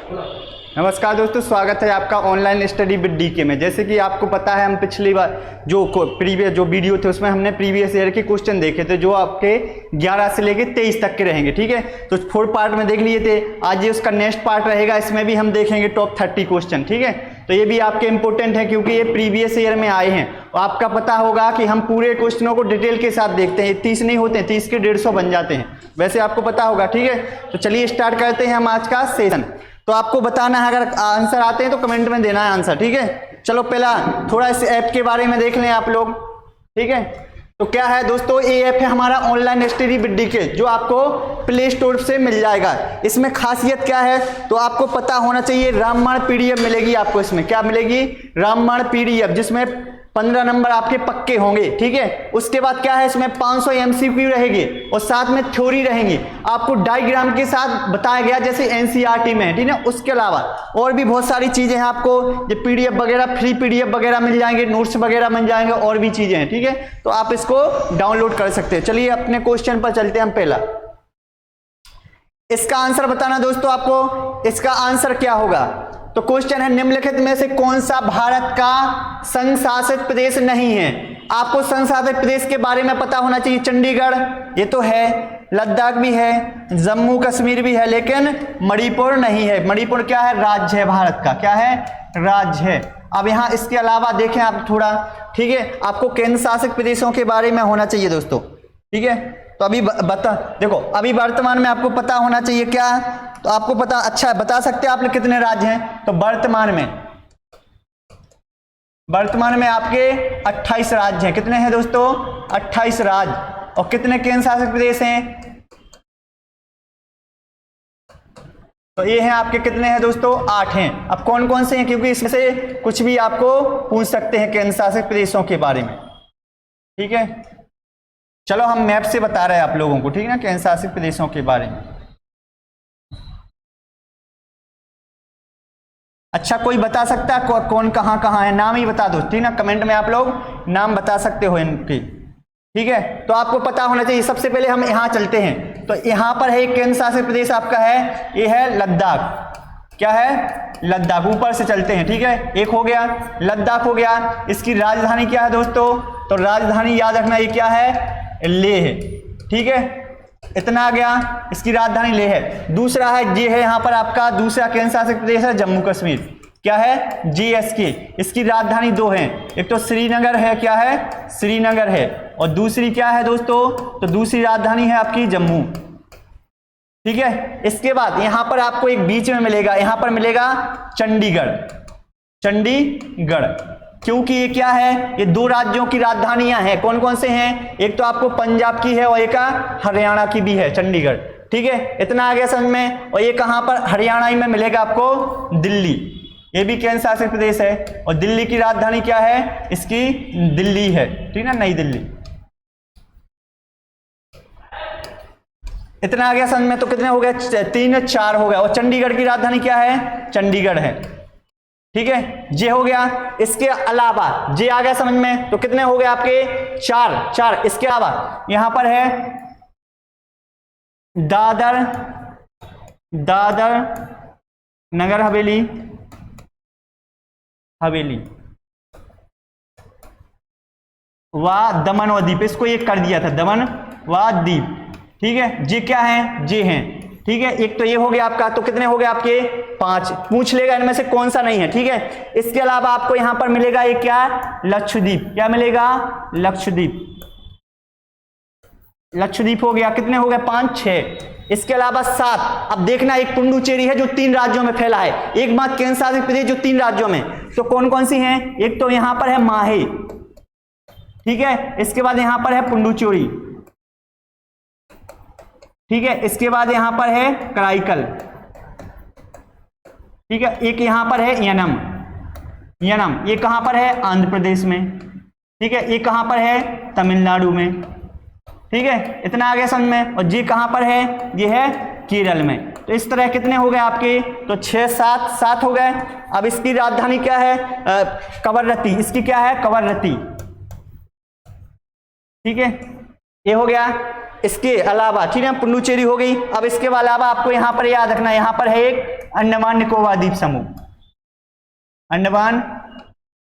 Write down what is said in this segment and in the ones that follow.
नमस्कार दोस्तों, स्वागत है आपका ऑनलाइन स्टडी विद डीके में। जैसे कि आपको पता है, हम पिछली बार जो प्रीवियस जो वीडियो थे उसमें हमने प्रीवियस ईयर के क्वेश्चन देखे थे जो आपके 11 से लेके 23 तक के रहेंगे। ठीक है, तो 4 पार्ट में देख लिए थे। आज ये उसका नेक्स्ट पार्ट रहेगा, इसमें भी हम देखेंगे टॉप 30 क्वेश्चन। ठीक है, तो ये भी आपके इंपॉर्टेंट है क्योंकि ये प्रीवियस ईयर में आए हैं। आपका पता होगा कि हम पूरे क्वेश्चनों को डिटेल के साथ देखते हैं। 30 नहीं होते, 30 के 150 बन जाते हैं, वैसे आपको पता होगा। ठीक है, तो चलिए स्टार्ट करते हैं हम आज का सेशन। तो आपको बताना है, अगर आंसर आते हैं तो कमेंट में देना है आंसर। ठीक है, चलो पहला थोड़ा इस ऐप के बारे में देख लें आप लोग। ठीक है, तो क्या है दोस्तों, ये ऐप है हमारा ऑनलाइन स्टडी विद डीके, जो आपको प्ले स्टोर से मिल जाएगा। इसमें खासियत क्या है तो आपको पता होना चाहिए, रामायण पीडीएफ मिलेगी आपको। इसमें क्या मिलेगी? रामायण पीडीएफ, जिसमें 15 नंबर आपके पक्के होंगे। ठीक है, उसके बाद क्या है, इसमें 500 एमसीक्यू रहेंगे और साथ में थ्योरी रहेंगी। आपको डायग्राम के साथ बताया गया जैसे एनसीईआरटी में है। ठीक है, उसके अलावा और भी बहुत सारी चीजें हैं। आपको ये पीडीएफ वगैरह, फ्री पीडीएफ वगैरह मिल जाएंगे, नोट्स वगैरह मिल जाएंगे, और भी चीजें हैं। ठीक है, तो आप इसको डाउनलोड कर सकते हैं। चलिए अपने क्वेश्चन पर चलते हैं हम। पहला इसका आंसर बताना दोस्तों आपको। इसका आंसर क्या होगा? तो क्वेश्चन है, निम्नलिखित में से कौन सा भारत का संघ शासित प्रदेश नहीं है? आपको संघ शासित प्रदेश के बारे में पता होना चाहिए। चंडीगढ़ ये तो है, लद्दाख भी है, जम्मू कश्मीर भी है, लेकिन मणिपुर नहीं है। मणिपुर क्या है? राज्य है भारत का। क्या है? राज्य है। अब यहां इसके अलावा देखें आप थोड़ा। ठीक है, आपको केंद्र शासित प्रदेशों के बारे में होना चाहिए दोस्तों। ठीक है, तो अभी देखो, अभी वर्तमान में आपको पता होना चाहिए क्या। तो आपको पता, अच्छा बता सकते हैं आप कितने राज्य हैं? तो वर्तमान में आपके 28 राज्य हैं। कितने हैं दोस्तों? 28 राज्य। और कितने केंद्र शासित प्रदेश हैं? तो ये हैं आपके, कितने हैं दोस्तों? 8 हैं। अब कौन कौन से हैं, क्योंकि इसमें से कुछ भी आपको पूछ सकते हैं केंद्र शासित प्रदेशों के बारे में। ठीक है, चलो हम मैप से बता रहे हैं आप लोगों को। ठीक है ना, केंद्र शासित प्रदेशों के बारे में। अच्छा, कोई बता सकता है कौन कहां कहां है? नाम ही बता दो। ठीक है ना, कमेंट में आप लोग नाम बता सकते हो इनके। ठीक है, तो आपको पता होना चाहिए। सबसे पहले हम यहां चलते हैं। तो यहां पर है एक केंद्र शासित प्रदेश आपका है, ये है लद्दाख। क्या है? लद्दाख। ऊपर से चलते हैं। ठीक है, एक हो गया, लद्दाख हो गया। इसकी राजधानी क्या है दोस्तों? तो राजधानी याद रखना, ये क्या है? लेह है। ठीक है, इतना आ गया। इसकी राजधानी लेह है। दूसरा है, ये है यहाँ पर आपका दूसरा केंद्र शासित प्रदेश है जम्मू कश्मीर। क्या है? जीएसके। इसकी राजधानी 2 है, एक तो श्रीनगर है। क्या है? श्रीनगर है। और दूसरी क्या है दोस्तों? तो दूसरी राजधानी है आपकी जम्मू। ठीक है, इसके बाद यहां पर आपको एक बीच में मिलेगा, यहां पर मिलेगा चंडीगढ़। चंडीगढ़ क्योंकि ये क्या है, ये 2 राज्यों की राजधानियां हैं। कौन कौन से हैं? एक तो आपको पंजाब की है और एक हरियाणा की भी है, चंडीगढ़। ठीक है, इतना आ गया समझ में। और ये कहां पर? हरियाणा ही में मिलेगा आपको दिल्ली। ये भी केंद्र शासित प्रदेश है। और दिल्ली की राजधानी क्या है? इसकी दिल्ली है। ठीक है ना, नई दिल्ली। इतना आ गया समझ में। तो कितने हो गए? 3 4 हो गया। और चंडीगढ़ की राजधानी क्या है? चंडीगढ़ है। ठीक है, जे हो गया। इसके अलावा जे आ गया समझ में। तो कितने हो गए आपके? 4। इसके अलावा यहां पर है दादर नगर हवेली व दमन व दीप। इसको ये कर दिया था, दमन व दीप। ठीक है, जे क्या है? जे हैं। ठीक है, एक तो ये हो गया आपका। तो कितने हो गए आपके? 5। पूछ लेगा इनमें से कौन सा नहीं है। ठीक है, इसके अलावा आपको यहां पर मिलेगा एक क्या? लक्षद्वीप। क्या मिलेगा? लक्षद्वीप हो गया। कितने हो गए? 5 6। इसके अलावा 7। अब देखना, एक पुडुचेरी है जो 3 राज्यों में फैला है। एक बात केंद्र शासित प्रदेश जो 3 राज्यों में। तो कौन कौन सी हैं? एक तो यहां पर है माहे। ठीक है, इसके बाद यहां पर है पुडुचेरी। ठीक है, इसके बाद यहां पर है कराईकल। ठीक है, एक यहां पर है यनम। ये कहां पर है? आंध्र प्रदेश में। ठीक है, ये कहां पर है? तमिलनाडु में। ठीक है, इतना आ गया समझ में। और ये कहां पर है? ये है केरल में। तो इस तरह कितने हो गए आपके? तो 6 7 हो गए। अब इसकी राजधानी क्या है? कवरत्ती। इसकी क्या है? कवरत्ती। ठीक है, ये हो गया। इसके अलावा ठीक है, पुडुचेरी हो गई। अब इसके अलावा आपको यहां पर याद रखना, यहां पर है एक अंडमान निकोबार द्वीप समूह, अंडमान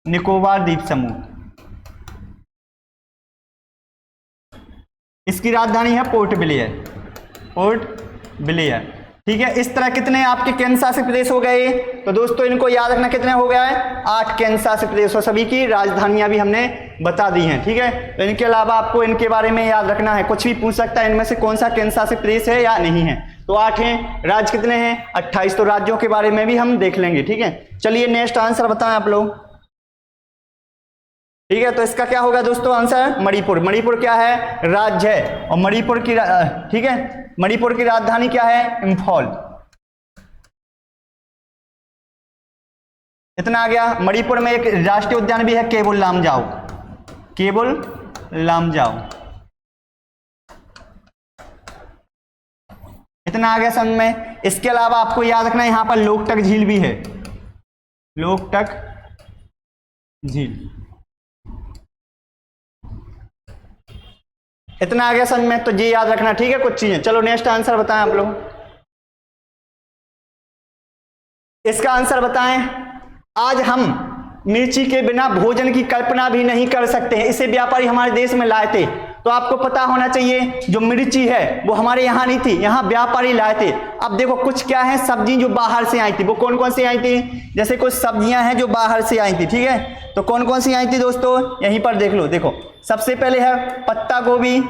निकोबार द्वीप समूह। इसकी राजधानी है पोर्ट ब्लेयर, पोर्ट ब्लेयर। ठीक है, इस तरह कितने आपके केंद्र शासित प्रदेश हो गए? तो दोस्तों इनको याद रखना, कितने हो गया है? 8 केंद्र शासित प्रदेश, और सभी की राजधानियां भी हमने बता दी हैं। ठीक है, तो इनके अलावा आपको इनके बारे में याद रखना है, कुछ भी पूछ सकता है इनमें से कौन सा केंद्र शासित प्रदेश है या नहीं है। तो 8 हैं, राज्य कितने हैं? 28। तो राज्यों के बारे में भी हम देख लेंगे। ठीक है, चलिए नेक्स्ट आंसर बताएं आप लोग। ठीक है, तो इसका क्या होगा दोस्तों आंसर? मणिपुर। मणिपुर क्या है? राज्य है। और मणिपुर की ठीक है, मणिपुर की राजधानी क्या है? इंफॉल। इतना आ गया। मणिपुर में एक राष्ट्रीय उद्यान भी है, केबुल लामजाओ, केबुल लामजाओ। इतना आ गया समझ में। इसके अलावा आपको याद रखना यहां पर लोकटक झील भी है, लोकटक झील। इतना आ गया समझ में, तो ये याद रखना। ठीक है, कुछ चीजें। चलो नेक्स्ट आंसर बताएं आप लोग। इसका आंसर बताएं। आज हम मिर्ची के बिना भोजन की कल्पना भी नहीं कर सकते हैं, इसे व्यापारी हमारे देश में लाए थे। तो आपको पता होना चाहिए जो मिर्ची है वो हमारे यहाँ नहीं थी, यहाँ व्यापारी लाए थे। अब देखो कुछ क्या है, सब्जी जो बाहर से आई थी, वो कौन कौन सी आई थी? जैसे कुछ सब्जियां हैं जो बाहर से आई थी। ठीक है, तो कौन कौन सी आई थी दोस्तों? यहीं पर देख लो। देखो सबसे पहले है पत्ता गोभी,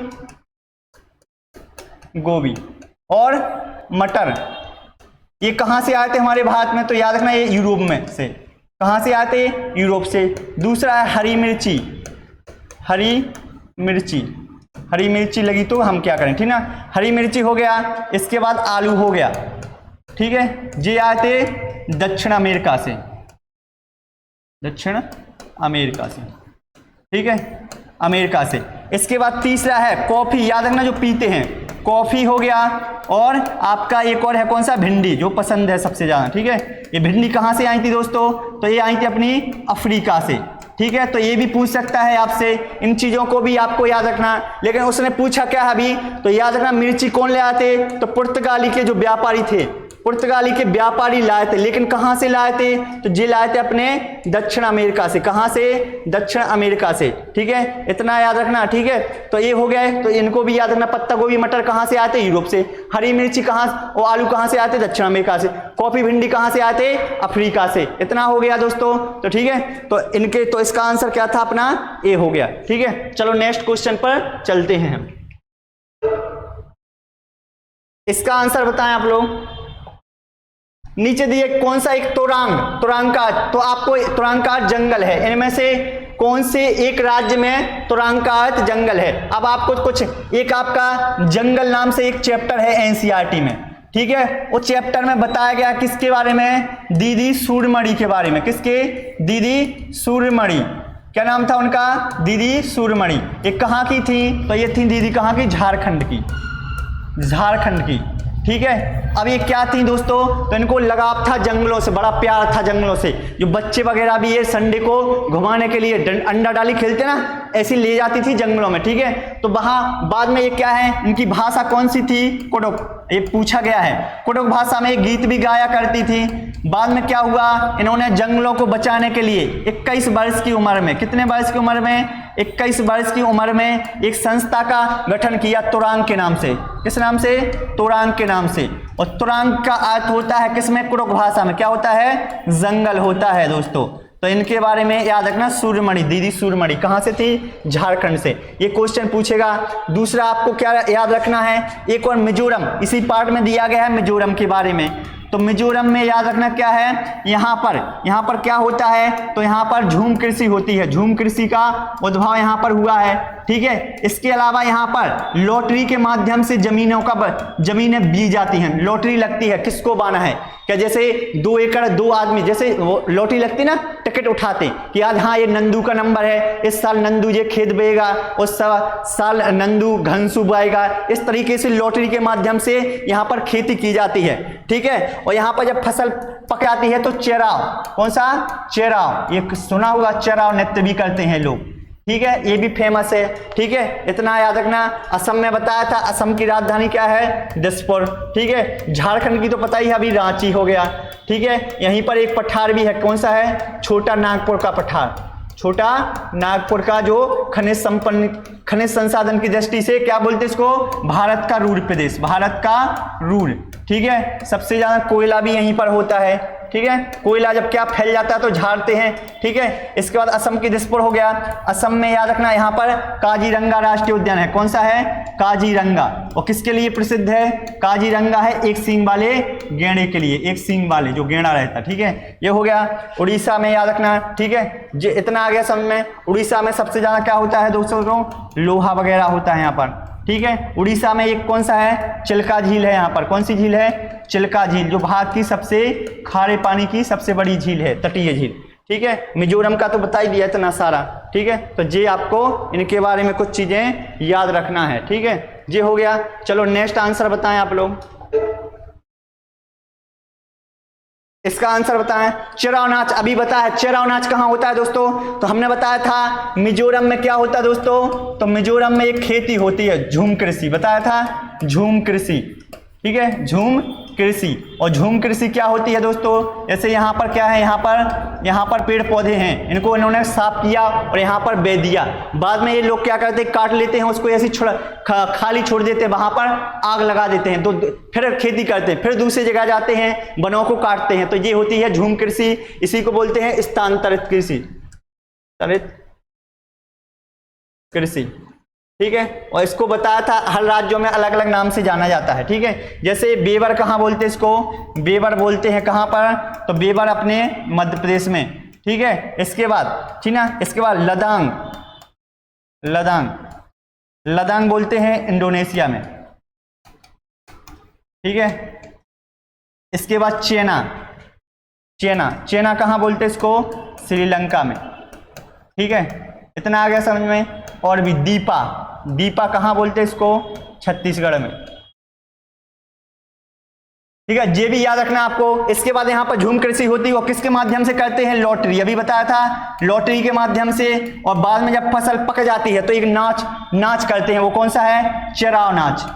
गोभी और मटर। ये कहां से आए थे हमारे भारत में? तो याद रखना ये यूरोप में से। कहां से आते? यूरोप से। दूसरा है हरी मिर्ची, हरी मिर्ची। हरी मिर्ची लगी तो हम क्या करें? ठीक ना, हरी मिर्ची हो गया। इसके बाद आलू हो गया। ठीक है, ये आए थे दक्षिण अमेरिका से, दक्षिण अमेरिका से। ठीक है, अमेरिका से। इसके बाद तीसरा है कॉफी, याद रखना जो पीते हैं, कॉफी हो गया। और आपका एक और है कौन सा? भिंडी, जो पसंद है सबसे ज्यादा। ठीक है, ये भिंडी कहां से आई थी दोस्तों? तो ये आई थी अपनी अफ्रीका से। ठीक है, तो ये भी पूछ सकता है आपसे, इन चीजों को भी आपको याद रखना। लेकिन उसने पूछा क्या है अभी? तो याद रखना मिर्ची कौन ले आते? तो पुर्तगाली के जो व्यापारी थे, पुर्तगाली के व्यापारी लाए थे। लेकिन कहां से लाए थे? तो ये लाए थे अपने दक्षिण अमेरिका से। कहां से? दक्षिण अमेरिका से। ठीक है, इतना याद रखना। ठीक है, तो ये हो गया। तो इनको भी याद रखना। पत्ता गोभी मटर कहां से आते? यूरोप से। हरी मिर्ची कहां और आलू कहां से आते? दक्षिण अमेरिका से। कॉफी भिंडी कहां से आते? अफ्रीका से। इतना हो गया दोस्तों। तो ठीक है, तो इनके तो इसका आंसर क्या था अपना? ए हो गया। ठीक है, चलो नेक्स्ट क्वेश्चन पर चलते हैं हम। इसका आंसर बताएं आप लोग। नीचे दिए कौन सा एक तुरंकात, तो आपको तुरंकात जंगल है, इनमें से कौन से एक राज्य में तुरंकात जंगल है? अब आपको कुछ एक आपका जंगल नाम से एक चैप्टर है एनसीईआरटी में। ठीक है, उस चैप्टर में बताया गया किसके बारे में? दीदी सूर्यमणि के बारे में। किसके? दीदी सूर्यमणि। क्या नाम था उनका? दीदी सूर्यमणि। ये कहाँ की थी? तो ये थी दीदी कहाँ की? झारखंड की, झारखंड की। ठीक है, अब ये क्या थी दोस्तों? तो इनको लगाव था जंगलों से, बड़ा प्यार था जंगलों से। जो बच्चे वगैरह भी ये संडे को घुमाने के लिए अंडा डाली खेलते ना, ऐसी ले जाती थी जंगलों में। ठीक है, तो वहां बाद में ये क्या है, इनकी भाषा कौन सी थी? कुडुख। ये पूछा गया है। कुडुख भाषा में एक गीत भी गाया करती थी। बाद में क्या हुआ, इन्होंने जंगलों को बचाने के लिए 21 वर्ष की उम्र में, कितने वर्ष की उम्र में? 21 वर्ष की उम्र में एक संस्था का गठन किया तुरांग के नाम से। किस नाम से? तुरांग के नाम से। और तुरांग का अर्थ होता है किसमें? कुडुख भाषा में क्या होता है? जंगल होता है दोस्तों। तो इनके बारे में याद रखना, सूर्यमणि, दीदी सूर्यमणि कहां से थी? झारखंड से। ये क्वेश्चन पूछेगा। दूसरा आपको क्या याद रखना है? एक और मिजोरम, इसी पार्ट में दिया गया है मिजोरम के बारे में। तो मिजोरम में याद रखना क्या है? यहाँ पर क्या होता है? तो यहाँ पर झूम कृषि होती है, झूम कृषि का उद्भव यहाँ पर हुआ है। ठीक है, इसके अलावा यहाँ पर लॉटरी के माध्यम से जमीनें बी जाती हैं। लॉटरी लगती है, किसको बाना है? क्या जैसे 2 एकड़ 2 आदमी, जैसे वो लॉटरी लगती ना, टिकट उठाते कि आज हाँ ये नंदू का नंबर है, इस साल नंदू ये खेत बोएगा, उस साल नंदू घनसू बोएगा। इस तरीके से लॉटरी के माध्यम से यहाँ पर खेती की जाती है। ठीक है, और यहाँ पर जब फसल पक जाती है तो चेराव, कौन सा? चेराव। ये सुना होगा, चेराव नृत्य भी करते हैं लोग। ठीक है, ये भी फेमस है। ठीक है, इतना याद रखना। असम में बताया था, असम की राजधानी क्या है? दिसपुर। ठीक है, झारखंड की तो पता ही है अभी, रांची हो गया। ठीक है। यहीं पर एक पठार भी है, कौन सा है, छोटा नागपुर का पठार, छोटा नागपुर का, जो खनिज संसाधन की दृष्टि से क्या बोलते हैं इसको, भारत का रूर प्रदेश, भारत का रूर, ठीक है। सबसे ज्यादा कोयला भी यहीं पर होता है, ठीक है। कोयला जब क्या फैल जाता है तो झाड़ते हैं, ठीक है। इसके बाद असम की दिसपुर हो गया। असम में याद रखना यहाँ पर काजीरंगा राष्ट्रीय उद्यान है, कौन सा है, काजीरंगा। और किसके लिए प्रसिद्ध है, काजीरंगा है एक सींग वाले गेंडे के लिए, एक सींग वाले जो गेंडा रहता है, ठीक है। ये हो गया। उड़ीसा में याद रखना, ठीक है, जो इतना आ गया समझ में। उड़ीसा में सबसे ज्यादा क्या होता है दोस्तों, लोहा वगैरह होता है यहाँ पर, ठीक है। उड़ीसा में एक कौन सा है, चिल्का झील है यहाँ पर, कौन सी झील है, चिल्का झील, जो भारत की सबसे खारे पानी की सबसे बड़ी झील है, तटीय झील, ठीक है। मिजोरम का तो बता ही दिया इतना सारा, ठीक है। तो ये आपको इनके बारे में कुछ चीजें याद रखना है, ठीक है। ये हो गया। चलो नेक्स्ट आंसर बताएं आप लोग, इसका आंसर बताएं। चिराव नाच अभी बताया, चिराव नाच कहाँ होता है दोस्तों, तो हमने बताया था मिजोरम में क्या होता है दोस्तों, तो मिजोरम में एक खेती होती है झूम कृषि, बताया था झूम कृषि, ठीक है, झूम कृषि। और झूम कृषि क्या होती है दोस्तों, जैसे यहाँ पर क्या है, यहाँ पर पेड़ पौधे हैं, इनको इन्होंने साफ किया और यहाँ पर बे दिया। बाद में ये लोग क्या करते हैं, काट लेते हैं उसको, ऐसे खाली छोड़ देते हैं, वहां पर आग लगा देते हैं, तो फिर खेती करते हैं, फिर दूसरी जगह जाते हैं, वनों को काटते हैं। तो ये होती है झूम कृषि, इसी को बोलते हैं स्थानांतरित कृषि, कृषि, ठीक है। और इसको बताया था हर राज्यों में अलग अलग नाम से जाना जाता है, ठीक है। जैसे बेवर कहाँ बोलते हैं इसको, बेवर बोलते हैं कहाँ पर, तो बेवर अपने मध्य प्रदेश में, ठीक है। इसके बाद, ठीक ना, इसके बाद लदांग, लदांग बोलते हैं इंडोनेशिया में, ठीक है। इसके बाद चेना कहाँ बोलते हैं इसको, श्रीलंका में, ठीक है। इतना आ गया समझ में। और भी दीपा कहाँ बोलते हैं इसको, छत्तीसगढ़ में, ठीक है। ये भी याद रखना आपको। इसके बाद यहाँ पर झूम कृषि होती है, वो किसके माध्यम से करते हैं, लॉटरी, अभी बताया था लॉटरी के माध्यम से। और बाद में जब फसल पक जाती है तो एक नाच करते हैं, वो कौन सा है, चराव नाच,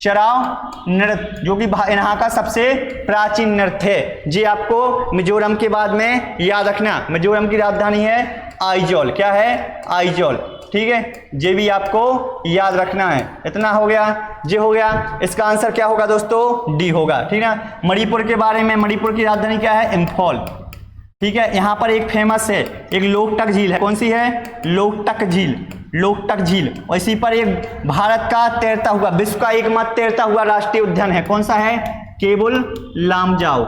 चराव नृत्य, जो कि यहाँ का सबसे प्राचीन नृत्य है। ये आपको मिजोरम के बाद में याद रखना। मिजोरम की राजधानी है आइजॉल, क्या है, आइजॉल, ठीक है। ये भी आपको याद रखना है। इतना हो गया, ये हो गया। इसका आंसर क्या होगा दोस्तों, डी होगा, ठीक है। मणिपुर के बारे में, मणिपुर की राजधानी क्या है, इम्फॉल, ठीक है। यहाँ पर एक फेमस है, एक लोकटक झील है, कौन सी है, लोकटक झील। और इसी पर एक भारत का तैरता हुआ, विश्व का एकमात्र तैरता हुआ राष्ट्रीय उद्यान है, कौन सा है, केबुल लामजाओ,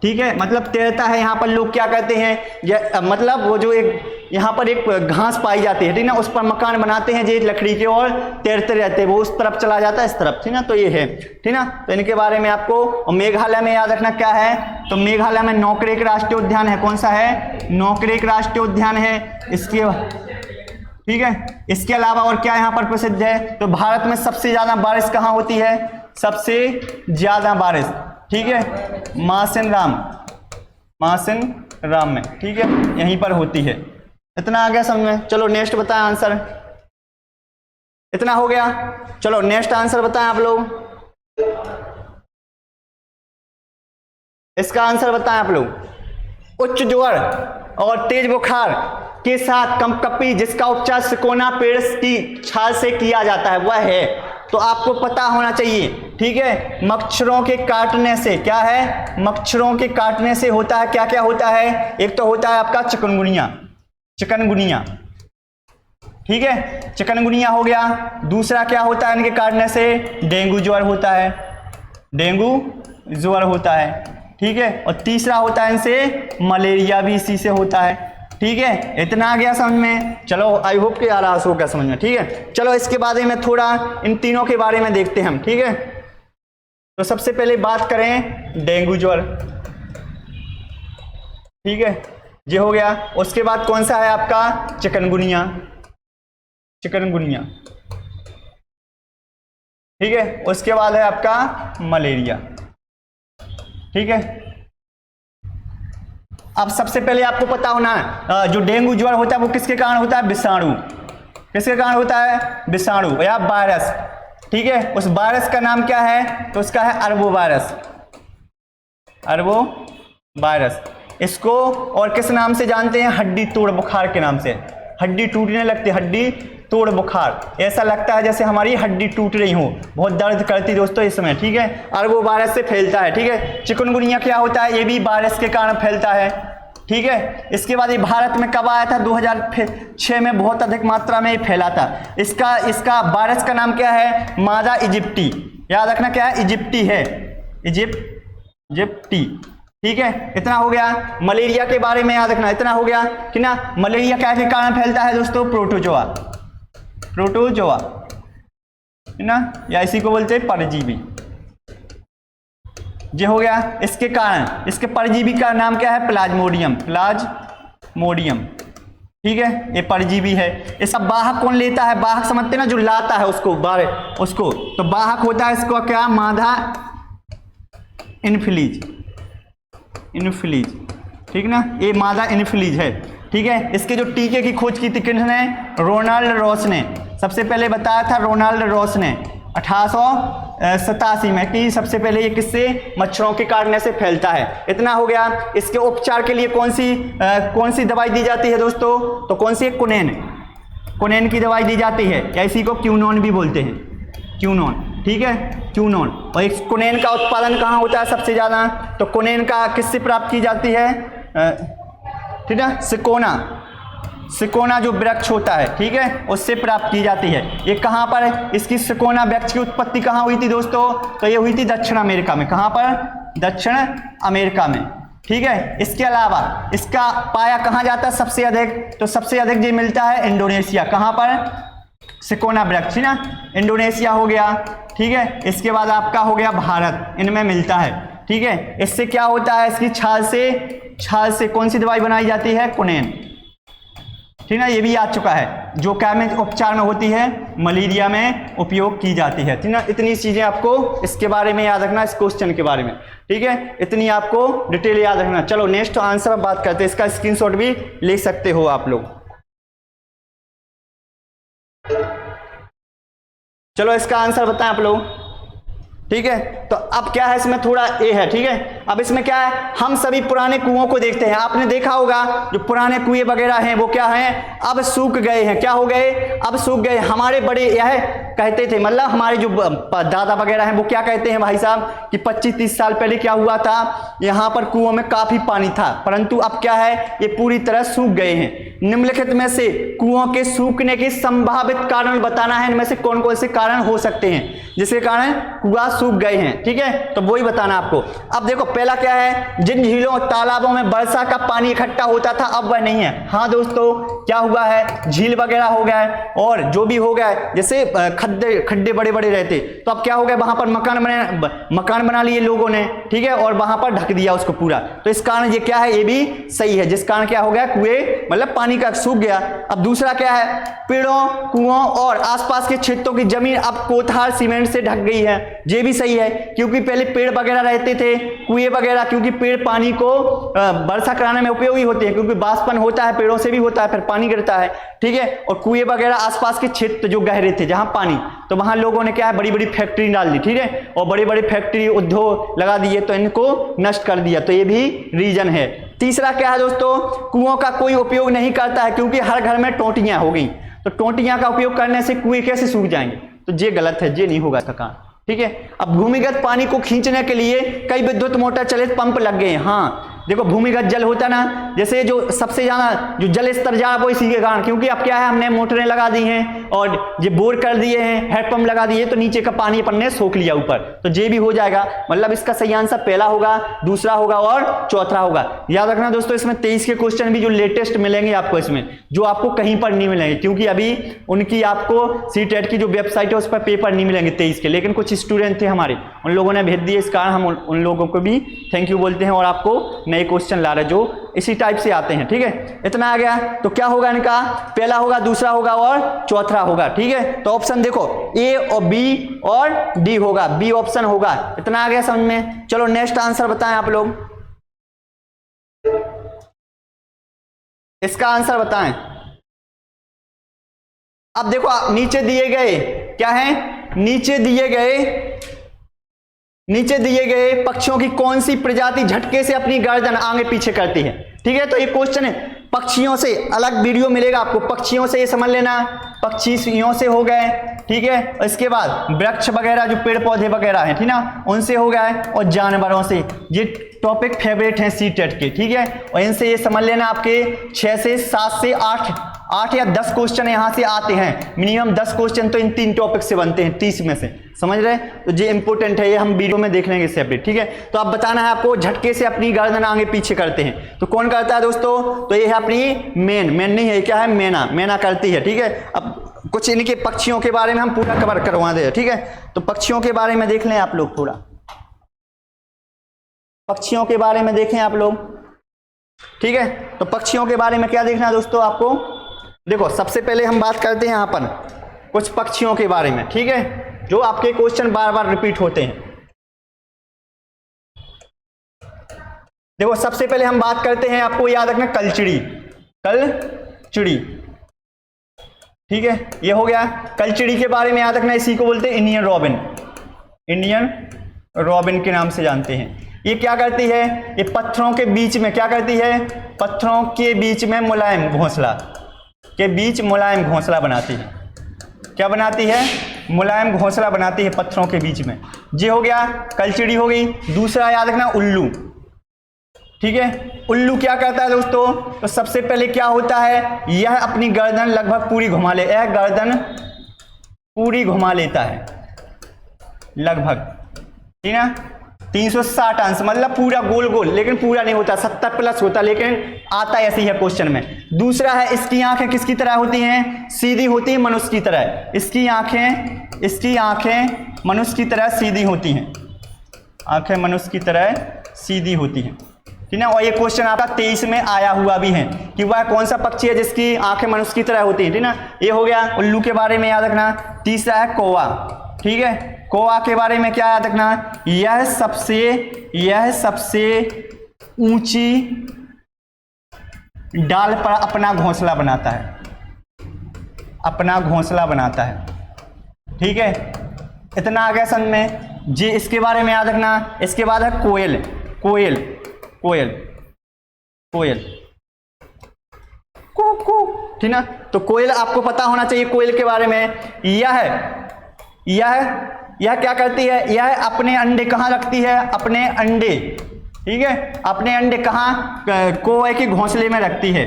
ठीक है। मतलब तैरता है, यहाँ पर लोग क्या करते हैं, मतलब वो जो एक यहाँ पर एक घास पाई जाती है, ठीक ना, उस पर मकान बनाते हैं, जो लकड़ी के, और तैरते रहते हैं, वो उस तरफ चला जाता है, इस तरफ, ठीक ना। तो ये है, ठीक ना। तो इनके बारे में आपको, और मेघालय में याद रखना क्या है, तो मेघालय में नोकरेक राष्ट्रीय उद्यान है, कौन सा है, नोकरेक राष्ट्रीय उद्यान है। इसके, ठीक है। इसके अलावा और क्या यहाँ पर प्रसिद्ध है, तो भारत में सबसे ज्यादा बारिश कहाँ होती है, सबसे ज्यादा बारिश, ठीक है, मासिन राम में, ठीक है, यहीं पर होती है। इतना आ गया समझ में। चलो नेक्स्ट बताएं आंसर, इतना हो गया। चलो नेक्स्ट आंसर बताएं आप लोग, इसका आंसर बताएं आप लोग। उच्च ज्वर और तेज बुखार के साथ कंपकपी, जिसका उपचार सिकोना पेड़ की छाल से किया जाता है, वह है, तो आपको पता होना चाहिए, ठीक है। मच्छरों के काटने से, क्या है, मच्छरों के काटने से होता है, क्या क्या होता है, एक तो होता है आपका चिकनगुनिया, ठीक है, चिकनगुनिया हो गया। दूसरा क्या होता है इनके काटने से, डेंगू ज्वर होता है, ठीक है। और तीसरा होता है इनसे मलेरिया भी इसी से होता है, ठीक है। इतना आ गया समझ में। चलो आई होप कि आ रहा होगा समझ में, ठीक है। चलो इसके बारे में थोड़ा इन तीनों के बारे में देखते हैं हम, ठीक है। तो सबसे पहले बात करें डेंगू ज्वर, ठीक है, ये हो गया। उसके बाद कौन सा है आपका, चिकनगुनिया, ठीक है। उसके बाद है आपका मलेरिया, ठीक है। अब सबसे पहले आपको पता होना है, जो डेंगू ज्वर होता है वो किसके कारण होता है, विषाणु, किसके कारण होता है, विषाणु या वायरस, ठीक है। उस वायरस का नाम क्या है? तो उसका है अरबो वायरस, अरबो वायरस। इसको और किस नाम से जानते हैं? हड्डी तोड़ बुखार के नाम से। हड्डी टूटने लगती, हड्डी तोड़ बुखार, ऐसा लगता है जैसे हमारी हड्डी टूट रही हो, बहुत दर्द करती दोस्तों इस समय, ठीक है। अरबो वायरस से फैलता है, ठीक है। चिकनगुनिया क्या होता है? ये भी वायरस के कारण फैलता है, ठीक है। इसके बाद ये भारत में कब आया था? 2006 में बहुत अधिक मात्रा में ये फैला था। इसका वायरस का नाम क्या है? मादा इजिप्टी, याद रखना क्या है? इजिप्टी है, इजिप्टी, ठीक है। इतना हो गया। मलेरिया के बारे में याद रखना, इतना हो गया कि ना मलेरिया क्या के कारण फैलता है दोस्तों? प्रोटोजोआ, प्रोटोजोआ है ना, या इसी को बोलते हैं परजीवी। ये हो गया। इसके कारण, इसके परजीवी का नाम क्या है? प्लाज्मोडियम, प्लाज्मोडियम, ठीक है। ये परजीवी है। इसका वाहक कौन लेता है? वाहक समझते ना, जो लाता है उसको बाहर, उसको तो वाहक होता है इसको क्या? मादा इनफ्लीज, इनफ्लीज, ठीक ना, ये मादा इनफ्लीज है, ठीक है। इसके जो टीके की खोज की थी किसने? रोनाल्ड रॉस ने, सबसे पहले बताया था रोनाल्ड रॉस ने 1887 में कि सबसे पहले ये किससे? मच्छरों के काटने से फैलता है। इतना हो गया। इसके उपचार के लिए कौन सी दवाई दी जाती है दोस्तों? तो कौन सी? कुनेन, कुनेन की दवाई दी जाती है, या इसी को क्यूनोन भी बोलते हैं, क्यूनोन, ठीक है, क्यूनोन। और इस कुनेन का उत्पादन कहाँ होता है सबसे ज्यादा? तो कुनेन का किससे प्राप्त की जाती है? ठीक है, सिकोना, सिकोना जो वृक्ष होता है, ठीक है, उससे प्राप्त की जाती है। ये कहाँ पर? इसकी सिकोना वृक्ष की उत्पत्ति कहाँ हुई थी दोस्तों? तो ये हुई थी दक्षिण अमेरिका में। कहाँ पर? दक्षिण अमेरिका में, ठीक है। इसके अलावा इसका पाया कहाँ जाता है सबसे अधिक? तो सबसे अधिक ये मिलता है इंडोनेशिया। कहाँ पर? सिकोना वृक्ष, ना, इंडोनेशिया हो गया, ठीक है। इसके बाद आपका हो गया भारत, इनमें मिलता है, ठीक है। इससे क्या होता है? इसकी छाल से कौन सी दवाई बनाई जाती है? कुनेन, ठीक है। ये भी आ चुका है, जो क्या में उपचार में होती है? मलेरिया में उपयोग की जाती है, ठीक है। इतनी चीजें आपको इसके बारे में याद रखना, इस क्वेश्चन के बारे में, ठीक है। इतनी आपको डिटेल याद रखना। चलो नेक्स्ट आंसर बात करते हैं। इसका स्क्रीनशॉट भी ले सकते हो आप लोग। चलो इसका आंसर बताएं आप लोग, ठीक है। तो अब क्या है इसमें? थोड़ा ए है, ठीक है। अब इसमें क्या है? हम सभी पुराने कुओं को देखते हैं। आपने देखा होगा जो पुराने कुएं वगैरह हैं वो क्या हैं? अब सूख गए हैं। क्या हो गए? अब सूख गए। हमारे बड़े यह कहते थे, मतलब हमारे जो दादा वगैरह हैं वो क्या कहते हैं भाई साहब कि 25-30 साल पहले क्या हुआ था? यहाँ पर कुओं में काफी पानी था, परंतु अब क्या है? ये पूरी तरह सूख गए हैं। निम्नलिखित में से कुओं के सूखने के संभावित कारण बताना है। इनमें से कौन कौन से कारण हो सकते हैं जिसके कारण कुआं सूख गए हैं, ठीक है। तो वही बताना आपको। अब देखो पहला क्या है? जिन झीलों और तालाबों में वर्षा का पानी इकट्ठा होता था अब वह नहीं है। हाँ दोस्तों, क्या हुआ है? झील वगैरह हो गया है, और जो भी हो गया है, जैसे खड्डे बड़े बड़े रहते, तो अब क्या हो गया? वहां पर मकान बना लिए लोगों ने, ठीक है, और वहां पर ढक दिया उसको पूरा। तो इस कारण ये क्या है? ये भी सही है, जिस कारण क्या हो गया? कुएं मतलब पानी का सूख गया। अब दूसरा क्या है? पेड़ों, कुओं और आसपास के क्षेत्रों की जमीन अब कोठार सीमेंट से ढक गई है। ये भी सही है, क्योंकि पहले पेड़ वगैरह रहते थे, कुएं वगैरह, क्योंकि पेड़ पानी को वर्षा कराने में उपयोगी होते हैं, क्योंकि बाष्पन होता है, पेड़ों से भी होता है, फिर पानी गिरता है, ठीक है। और कुएं वगैरह आसपास के क्षेत्र जो गहरे थे जहां पानी, तो वहां लोगों ने क्या है? बड़ी बड़ी फैक्ट्री डाल दी, ठीक है, और बड़ी बड़ी फैक्ट्री उद्योग लगा दिए, तो इनको नष्ट कर दिया। तो ये भी रीजन है। तीसरा क्या है दोस्तों? कुओं का कोई उपयोग नहीं करता है, क्योंकि हर घर में टोंटियां हो गई, तो टोंटियां का उपयोग करने से कुएं कैसे सूख जाएंगे? तो ये गलत है, ये नहीं होगा थकान, ठीक है। अब भूमिगत पानी को खींचने के लिए कई विद्युत मोटर चलित पंप लग गए हैं। हाँ देखो, भूमिगत जल होता ना, जैसे जो सबसे ज्यादा जो जल स्तर जा वो इसी के कारण, क्योंकि अब क्या है? हमने मोटरें लगा दी हैं और ये बोर कर दिए हैं, हेडपंप लगा दिए, तो नीचे का पानी अपन ने सोख लिया ऊपर, तो ये भी हो जाएगा। मतलब इसका सही आंसर पहला होगा, दूसरा होगा और चौथा होगा। याद रखना दोस्तों, इसमें 23 के क्वेश्चन भी जो लेटेस्ट मिलेंगे आपको, इसमें जो आपको कहीं पर नहीं मिलेंगे, क्योंकि अभी उनकी आपको सीटेट की जो वेबसाइट है उस पर पेपर नहीं मिलेंगे 23 के, लेकिन कुछ स्टूडेंट थे हमारे, उन लोगों ने भेज दिए, इस कारण हम उन लोगों को भी थैंक यू बोलते हैं और आपको नए क्वेश्चन ला रहे जो इसी टाइप से आते हैं, ठीक है। इतना आ गया, तो क्या होगा इनका? पहला होगा, दूसरा होगा और चौथा होगा, ठीक है। तो ऑप्शन देखो, ए और बी और डी होगा, बी ऑप्शन होगा। इतना आ गया समझ में? चलो नेक्स्ट आंसर बताएं आप लोग, इसका आंसर बताएं। अब देखो नीचे दिए गए क्या है? नीचे दिए गए पक्षियों की कौन सी प्रजाति झटके से अपनी गर्दन आगे पीछे करती है। ठीक है, तो ये क्वेश्चन है पक्षियों से, अलग वीडियो मिलेगा आपको। पक्षियों से ये समझ लेना, पक्षियों से हो गए, ठीक है। इसके बाद वृक्ष वगैरह जो पेड़ पौधे वगैरह हैं, ठीक ना, उनसे हो गए, और जानवरों से। ये टॉपिक फेवरेट हैं सीटेट के, ठीक है। और इनसे ये समझ लेना आपके 6 से 7 से 8 या 10 क्वेश्चन यहाँ से आते हैं। मिनिमम 10 क्वेश्चन तो इन 3 टॉपिक से बनते हैं 30 में से, समझ रहे। तो ये इंपॉर्टेंट है, ये हम वीडियो में देख लेंगे सेपरेट, ठीक है। तो अब बताना है आपको झटके से अपनी गर्दन आगे पीछे करते हैं, तो कौन करता है दोस्तों? तो ये है अपनी मेन नहीं है, क्या है, मैना करती है, ठीक है। अब कुछ इनके पक्षियों के बारे में हम पूरा कवर करवा दे, ठीक है। तो पक्षियों के बारे में देख लें आप लोग, थोड़ा पक्षियों के बारे में देखें आप लोग, ठीक है। तो पक्षियों के बारे में क्या देखना है दोस्तों आपको? देखो, सबसे पहले हम बात करते हैं यहाँ पर कुछ पक्षियों के बारे में, ठीक है, जो आपके क्वेश्चन बार बार रिपीट होते हैं। देखो, सबसे पहले हम बात करते हैं, आपको याद रखना, कलचिड़ी, ठीक है, ये हो गया। कलचिड़ी के बारे में याद रखना, इसी को बोलते हैं इंडियन रॉबिन के नाम से जानते हैं। ये क्या करती है? ये पत्थरों के बीच में क्या करती है? पत्थरों के बीच में मुलायम घोंसला बनाती है। क्या बनाती है? मुलायम घोंसला बनाती है पत्थरों के बीच में। ये हो गया, कलचिड़ी हो गई। दूसरा याद रखना, उल्लू, ठीक है। उल्लू क्या करता है दोस्तों? तो सबसे पहले क्या होता है, यह अपनी गर्दन लगभग पूरी घुमा ले, यह गर्दन पूरी घुमा लेता है लगभग, ठीक है, 360 अंश, मतलब पूरा गोल, लेकिन पूरा नहीं होता, 70 प्लस होता, लेकिन आता ऐसे ही है क्वेश्चन में। दूसरा है, इसकी आंखें किसकी तरह होती हैं? सीधी होती है, मनुष्य की तरह। इसकी आंखें मनुष्य की तरह सीधी होती हैं, आंखें मनुष्य की तरह सीधी होती हैं, ठीक है। और ये क्वेश्चन आपका 23 में आया हुआ भी है कि वह कौन सा पक्षी है जिसकी आंखें मनुष्य की तरह होती हैं, ठीक है। ये हो गया उल्लू के बारे में याद रखना। तीसरा है कौवा, ठीक है। कौवा के बारे में क्या याद रखना? यह सबसे ऊंची डाल पर अपना घोंसला बनाता है, ठीक है। इतना आ गया समझ में जी। इसके बारे में याद रखना। इसके बाद है कोयल, ठीक ना। तो कोयल आपको पता होना चाहिए कोयल के बारे में। यह क्या करती है? यह अपने अंडे कहाँ रखती है? अपने अंडे, ठीक है, अपने अंडे कहाँ? कौवे के घोंसले में रखती है,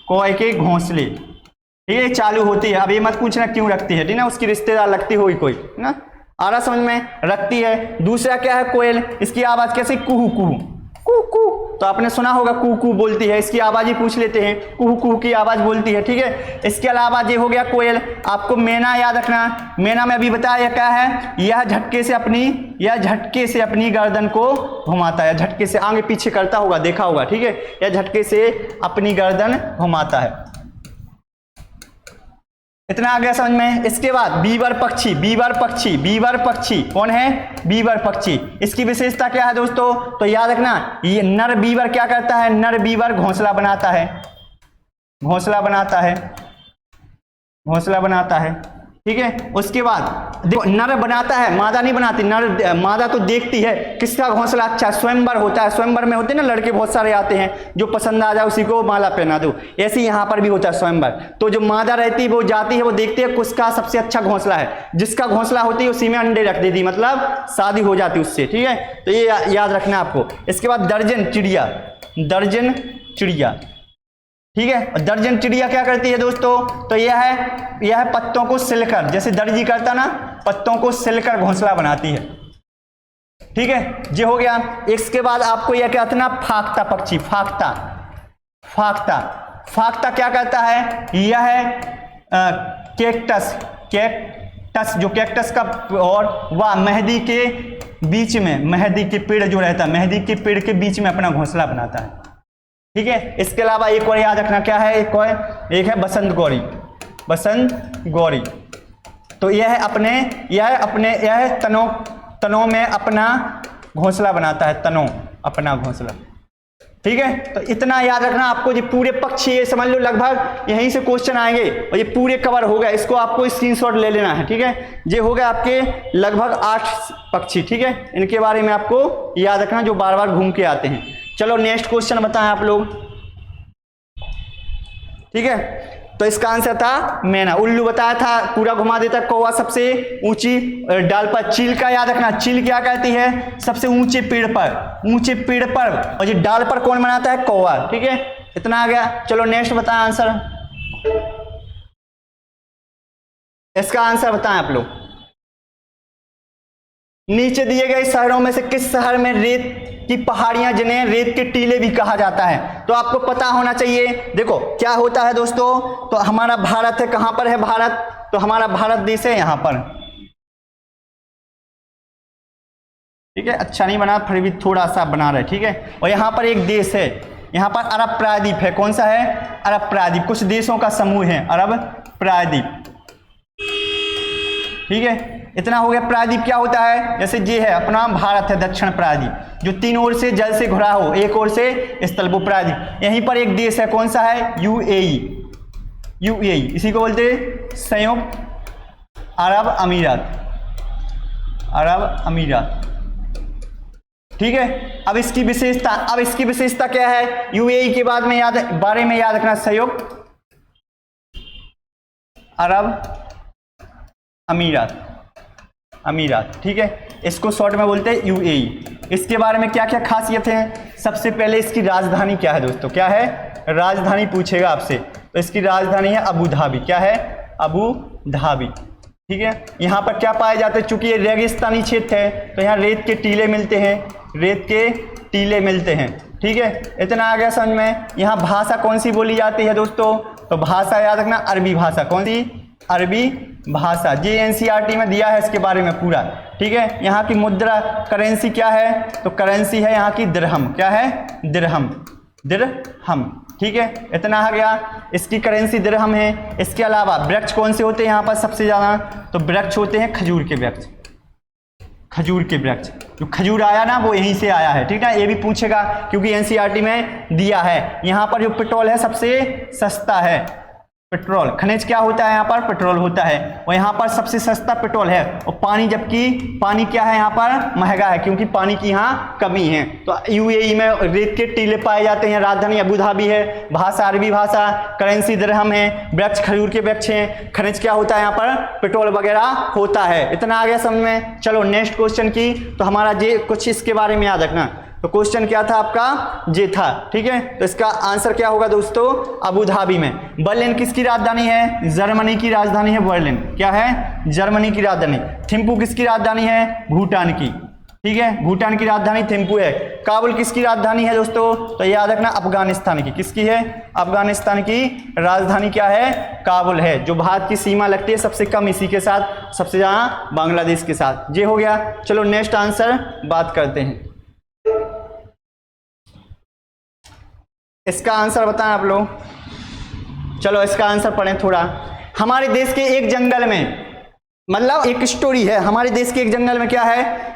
कौवे के घोंसले, ठीक है, चालू होती है। अब ये मत पूछना क्यों रखती है, ठीक ना, उसकी रिश्तेदार लगती होगी कोई ना, आ रहा समझ में, रखती है। दूसरा क्या है, कोयल, इसकी आवाज कैसे? कुहू कुहू, तो आपने सुना होगा कुहू बोलती है, इसकी आवाज ही पूछ लेते हैं, कुहू की आवाज बोलती है, ठीक है। इसके अलावा ये हो गया कोयल। आपको मैना याद रखना। मैना में अभी बताया क्या है? यह झटके से अपनी गर्दन को घुमाता है, झटके से आगे पीछे करता होगा, देखा होगा, ठीक है। यह झटके से अपनी गर्दन घुमाता है। इतना आ गया समझ में। इसके बाद बीवर पक्षी कौन है? बीवर पक्षी। इसकी विशेषता क्या है दोस्तों? तो याद रखना, ये नर बीवर क्या करता है? नर बीवर घोंसला बनाता है, ठीक है। उसके बाद देखो, नर बनाता है, मादा नहीं बनाती। मादा तो देखती है किसका घोंसला अच्छा, स्वयंवर होता है। स्वयंवर में होते हैं ना, लड़के बहुत सारे आते हैं, जो पसंद आ जाए उसी को माला पहना दो। ऐसे ही यहाँ पर भी होता है स्वयंवर। तो जो मादा रहती है वो जाती है, वो देखती है किसका सबसे अच्छा घोंसला है, जिसका घोंसला होती है उसी में अंडे रख देती, मतलब शादी हो जाती उससे, ठीक है। तो ये याद रखना आपको। इसके बाद दर्जन चिड़िया, ठीक है। और दर्जन चिड़िया क्या करती है दोस्तों? तो यह है पत्तों को सिलकर, जैसे दर्जी करता ना, पत्तों को सिलकर घोंसला बनाती है, ठीक है। ये हो गया। इसके बाद आपको यह क्या था ना, फाख्ता पक्षी, फाख्ता क्या करता है? यह है कैक्टस, जो कैक्टस का, और वह मेहंदी के बीच में, मेहंदी के पेड़ जो रहता है, मेहंदी के पेड़ के बीच में अपना घोंसला बनाता है, ठीक है। इसके अलावा एक और याद रखना, क्या है? एक है बसंत गौरी। तो यह तनों में अपना घोंसला बनाता है, अपना घोंसला, ठीक है, तो इतना याद रखना आपको। ये पूरे पक्ष ये समझ लो लगभग यहीं से क्वेश्चन आएंगे और ये पूरे कवर हो गए, इसको आपको स्क्रीनशॉट ले लेना है। ठीक है, ये हो गया आपके लगभग 8 पक्षी। ठीक है, इनके बारे में आपको याद रखना जो बार बार घूम के आते हैं। चलो नेक्स्ट क्वेश्चन बताएं आप लोग। ठीक है, तो इसका आंसर था मैना। उल्लू बताया था, पूरा घुमा देता। कौवा सबसे ऊंची डाल पर। चील का याद रखना, चील क्या कहती है? सबसे ऊंचे पेड़ पर, ऊंचे पेड़ पर। और ये डाल पर कौन बनाता है? कौवा। ठीक है, इतना आ गया। चलो नेक्स्ट बताएं आंसर। इसका आंसर बताएं आप लोग। नीचे दिए गए शहरों में से किस शहर में रेत की पहाड़ियां जिन्हें रेत के टीले भी कहा जाता है? तो आपको पता होना चाहिए। देखो क्या होता है दोस्तों, तो हमारा भारत है, कहां पर है भारत? तो हमारा भारत देश है यहां पर। ठीक है, अच्छा नहीं बना फिर भी थोड़ा सा बना रहे। ठीक है, और यहां पर एक देश है, यहां पर अरब प्रायद्वीप है। कौन सा है? अरब प्रायद्वीप। कुछ देशों का समूह है अरब प्रायद्वीप। ठीक है, इतना हो गया। प्रायद्वीप क्या होता है? जैसे ये है अपना भारत है दक्षिण प्रायद्वीप, जो 3 ओर से जल से घुरा हो, एक ओर से स्थल, वो प्रायद्वीप। यहीं पर एक देश है, कौन सा है? यूएई। यूएई इसी को बोलते हैं संयुक्त अरब अमीरात। अरब अमीरात। ठीक है, अब इसकी विशेषता क्या है? यूएई के बाद में बारे में याद रखना, संयुक्त अरब अमीरात। ठीक है, इसको शॉर्ट में बोलते हैं यूएई। इसके बारे में क्या क्या खासियत है? सबसे पहले इसकी राजधानी क्या है दोस्तों? क्या है? राजधानी पूछेगा आपसे, तो इसकी राजधानी है अबू धाबी। क्या है? Abu Dhabi. ठीक है, यहाँ पर क्या पाए जाते हैं? चूंकि ये रेगिस्तानी क्षेत्र है तो यहाँ रेत के टीले मिलते हैं, रेत के टीले मिलते हैं। ठीक है, इतना आ गया समझ में। यहाँ भाषा कौन सी बोली जाती है दोस्तों? तो भाषा याद रखना अरबी भाषा। कौन सी? अरबी भाषा। ये एनसीईआरटी में दिया है इसके बारे में पूरा। ठीक है, यहाँ की मुद्रा करेंसी क्या है? तो करेंसी है यहाँ की दिरहम। क्या है? दिरहम। दिरहम। ठीक है, इतना आ गया। इसकी करेंसी दिरहम है। इसके अलावा वृक्ष कौन से होते हैं यहाँ पर सबसे ज़्यादा? तो वृक्ष होते हैं खजूर के वृक्ष। खजूर के वृक्ष, जो खजूर आया ना वो यहीं से आया है। ठीक है, ये भी पूछेगा क्योंकि एनसीईआरटी में दिया है। यहाँ पर जो पेट्रोल है सबसे सस्ता है। पेट्रोल खनिज क्या होता है? यहाँ पर पेट्रोल होता है, और यहाँ पर सबसे सस्ता पेट्रोल है। और पानी, जबकि पानी क्या है यहाँ पर? महंगा है, क्योंकि पानी की यहाँ कमी है। तो यूएई में रेत के टीले पाए जाते हैं। राजधानी अबू धाबी है। भाषा अरबी भाषा। करेंसी दिरहम है। वृक्ष खजूर के वृक्ष हैं। खनिज क्या होता है यहाँ पर? पेट्रोल वगैरह होता है। इतना आ गया समझ में। चलो नेक्स्ट क्वेश्चन की, तो हमारा ये कुछ इसके बारे में याद रखना। तो क्वेश्चन क्या था आपका? ये था। ठीक है, तो इसका आंसर क्या होगा दोस्तों? अबू धाबी में। बर्लिन किसकी राजधानी है? जर्मनी की राजधानी है बर्लिन। क्या है? जर्मनी की राजधानी। थिम्पू किसकी राजधानी है? भूटान की। ठीक है, भूटान की राजधानी थिम्पू है। काबुल किसकी राजधानी है दोस्तों? तो याद रखना अफगानिस्तान की। किसकी है? अफगानिस्तान की राजधानी क्या है? काबुल है। जो भारत की सीमा लगती है सबसे कम इसी के साथ, सबसे ज्यादा बांग्लादेश के साथ। ये हो गया। चलो नेक्स्ट आंसर बात करते हैं। इसका आंसर बताएं आप लोग। चलो इसका आंसर पढ़ें थोड़ा। हमारे देश के एक जंगल में, मतलब एक स्टोरी है, हमारे देश के एक जंगल में क्या है?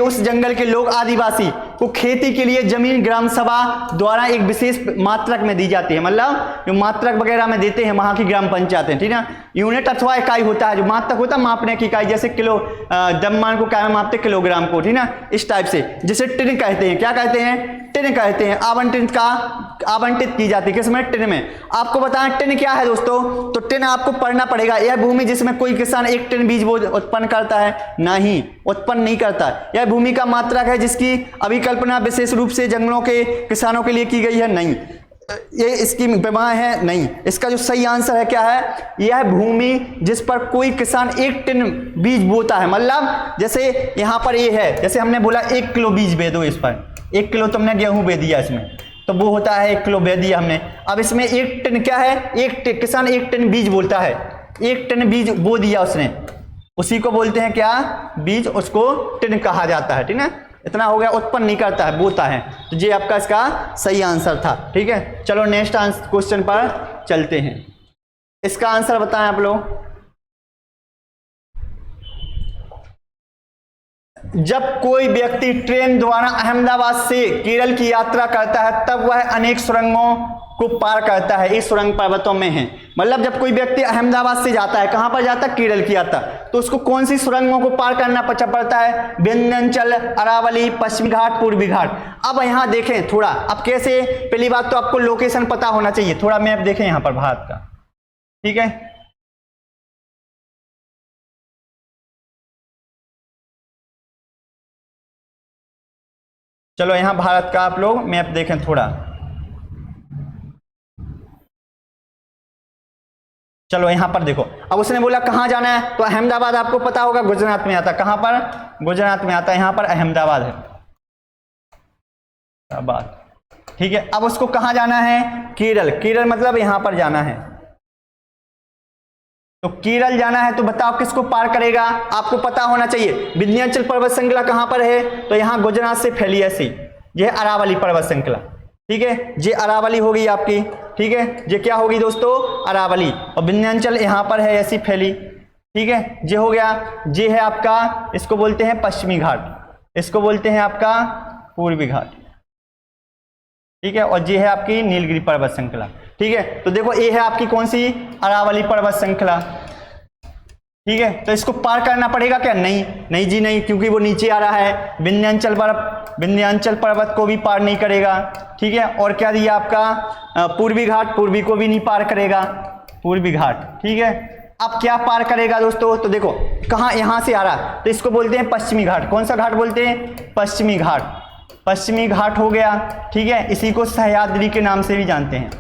उस जंगल के लोग आदिवासी को खेती के लिए जमीन ग्राम सभा द्वारा एक विशेष मात्रक में दी जाती है। मतलब जो मात्रक वगैरह में देते हैं वहां की ग्राम पंचायतें। ठीक है, यूनिट अथवा इकाई होता है। जो मात्रक होता है मापने की इकाई, जैसे किलो, द्रव्यमान को क्या मापते? किलोग्राम को। ठीक है, इस टाइप से। जिसे टिन कहते हैं। क्या कहते हैं? टिन कहते हैं। आवंटित की जाती है किसमें? टिन में। आपको बताएं टिन क्या है दोस्तों? तो टिन आपको पढ़ना पड़ेगा। यह भूमि जिसमें कोई किसान 1 टन बीज उत्पन्न करता है? नहीं, उत्पन्न नहीं करता। यह भूमि का मात्रक है जिसकी अभिकल्पना विशेष रूप से जंगलों के किसानों के लिए की गई है? नहीं, ये इसकी विवाह है? नहीं। इसका जो सही आंसर है क्या है? यह भूमि जिस पर कोई किसान 1 टन बीज बोता है। मतलब जैसे यहां पर ये है, जैसे हमने बोला 1 किलो बीज बे दो, इस पर 1 किलो तुमने गेहूं बे दिया इसमें, तो वो होता है 1 किलो बे दिया हमने। अब इसमें 1 टन क्या है? किसान 1 टन बीज बोलता है। 1 टन बीज बो दिया उसने, उसी को बोलते हैं क्या? बीज। उसको टन कहा जाता है। ठीक है, इतना हो गया। उत्पन्न नहीं करता है, बोता है। तो ये आपका इसका सही आंसर था। ठीक है, चलो नेक्स्ट क्वेश्चन पर चलते हैं। इसका आंसर बताएं आप लोग। जब कोई व्यक्ति ट्रेन द्वारा अहमदाबाद से केरल की यात्रा करता है तब वह अनेक सुरंगों को पार करता है। इस सुरंग पर्वतों में है, मतलब जब कोई व्यक्ति अहमदाबाद से जाता है, कहां पर जाता है, केरल की यात्रा, तो उसको कौन सी सुरंगों को पार करना पड़ता है, विंध्याचल, अरावली, पश्चिमी घाट, पूर्वी घाट। अब यहां देखें थोड़ा, अब कैसे, पहली बात तो आपको लोकेशन पता होना चाहिए, थोड़ा मैप देखें यहां पर भारत का, ठीक है। चलो यहां भारत का आप लोग मैप देखें थोड़ा, चलो यहां पर देखो। अब उसने बोला कहां जाना है, तो अहमदाबाद आपको पता होगा गुजरात में आता है, कहां पर, गुजरात में आता है, यहां पर अहमदाबाद है, ठीक है। अब उसको कहां जाना है, केरल, केरल मतलब यहां पर जाना है, तो केरल जाना है, तो बताओ किसको पार करेगा, आपको पता होना चाहिए। विंध्याचल पर्वत श्रृंखला कहां पर है, तो यहां गुजरात से फैली ऐसी, यह अरावली पर्वत श्रृंखला, ठीक है, ये अरावली होगी आपकी, ठीक है, ये क्या होगी दोस्तों, अरावली, और विंध्याचल यहां पर है ऐसी फैली, ठीक है, ये हो गया। ये है आपका, इसको बोलते हैं पश्चिमी घाट, इसको बोलते हैं आपका पूर्वी घाट, ठीक है, और ये है आपकी नीलगिरी पर्वत श्रृंखला, ठीक है। तो देखो ये है आपकी कौन सी, अरावली पर्वत श्रृंखला, ठीक है। तो इसको पार करना पड़ेगा क्या, नहीं नहीं जी नहीं, क्योंकि वो नीचे आ रहा है, विंध्याचल पर्वत को भी पार नहीं करेगा, ठीक है। और क्या दिया आपका, पूर्वी घाट, पूर्वी को भी नहीं पार करेगा, पूर्वी घाट, ठीक है। अब क्या पार करेगा दोस्तों, तो देखो कहाँ, यहां से आ रहा, तो इसको बोलते हैं पश्चिमी घाट, कौन सा घाट बोलते हैं, पश्चिमी घाट, पश्चिमी घाट हो गया, ठीक है। इसी को सह्याद्री के नाम से भी जानते हैं,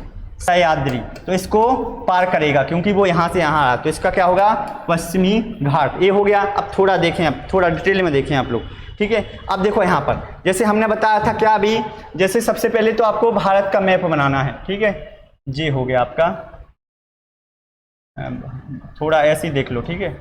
सह्याद्री, तो इसको पार करेगा क्योंकि वो यहां से यहां आ रहा, तो इसका क्या होगा, पश्चिमी घाट, ये हो गया। अब थोड़ा देखें, अब थोड़ा डिटेल में देखें आप लोग, ठीक है। अब देखो यहां पर जैसे हमने बताया था क्या, अभी जैसे सबसे पहले तो आपको भारत का मैप बनाना है, ठीक है, ये हो गया आपका, थोड़ा ऐसे ही देख लो, ठीक है।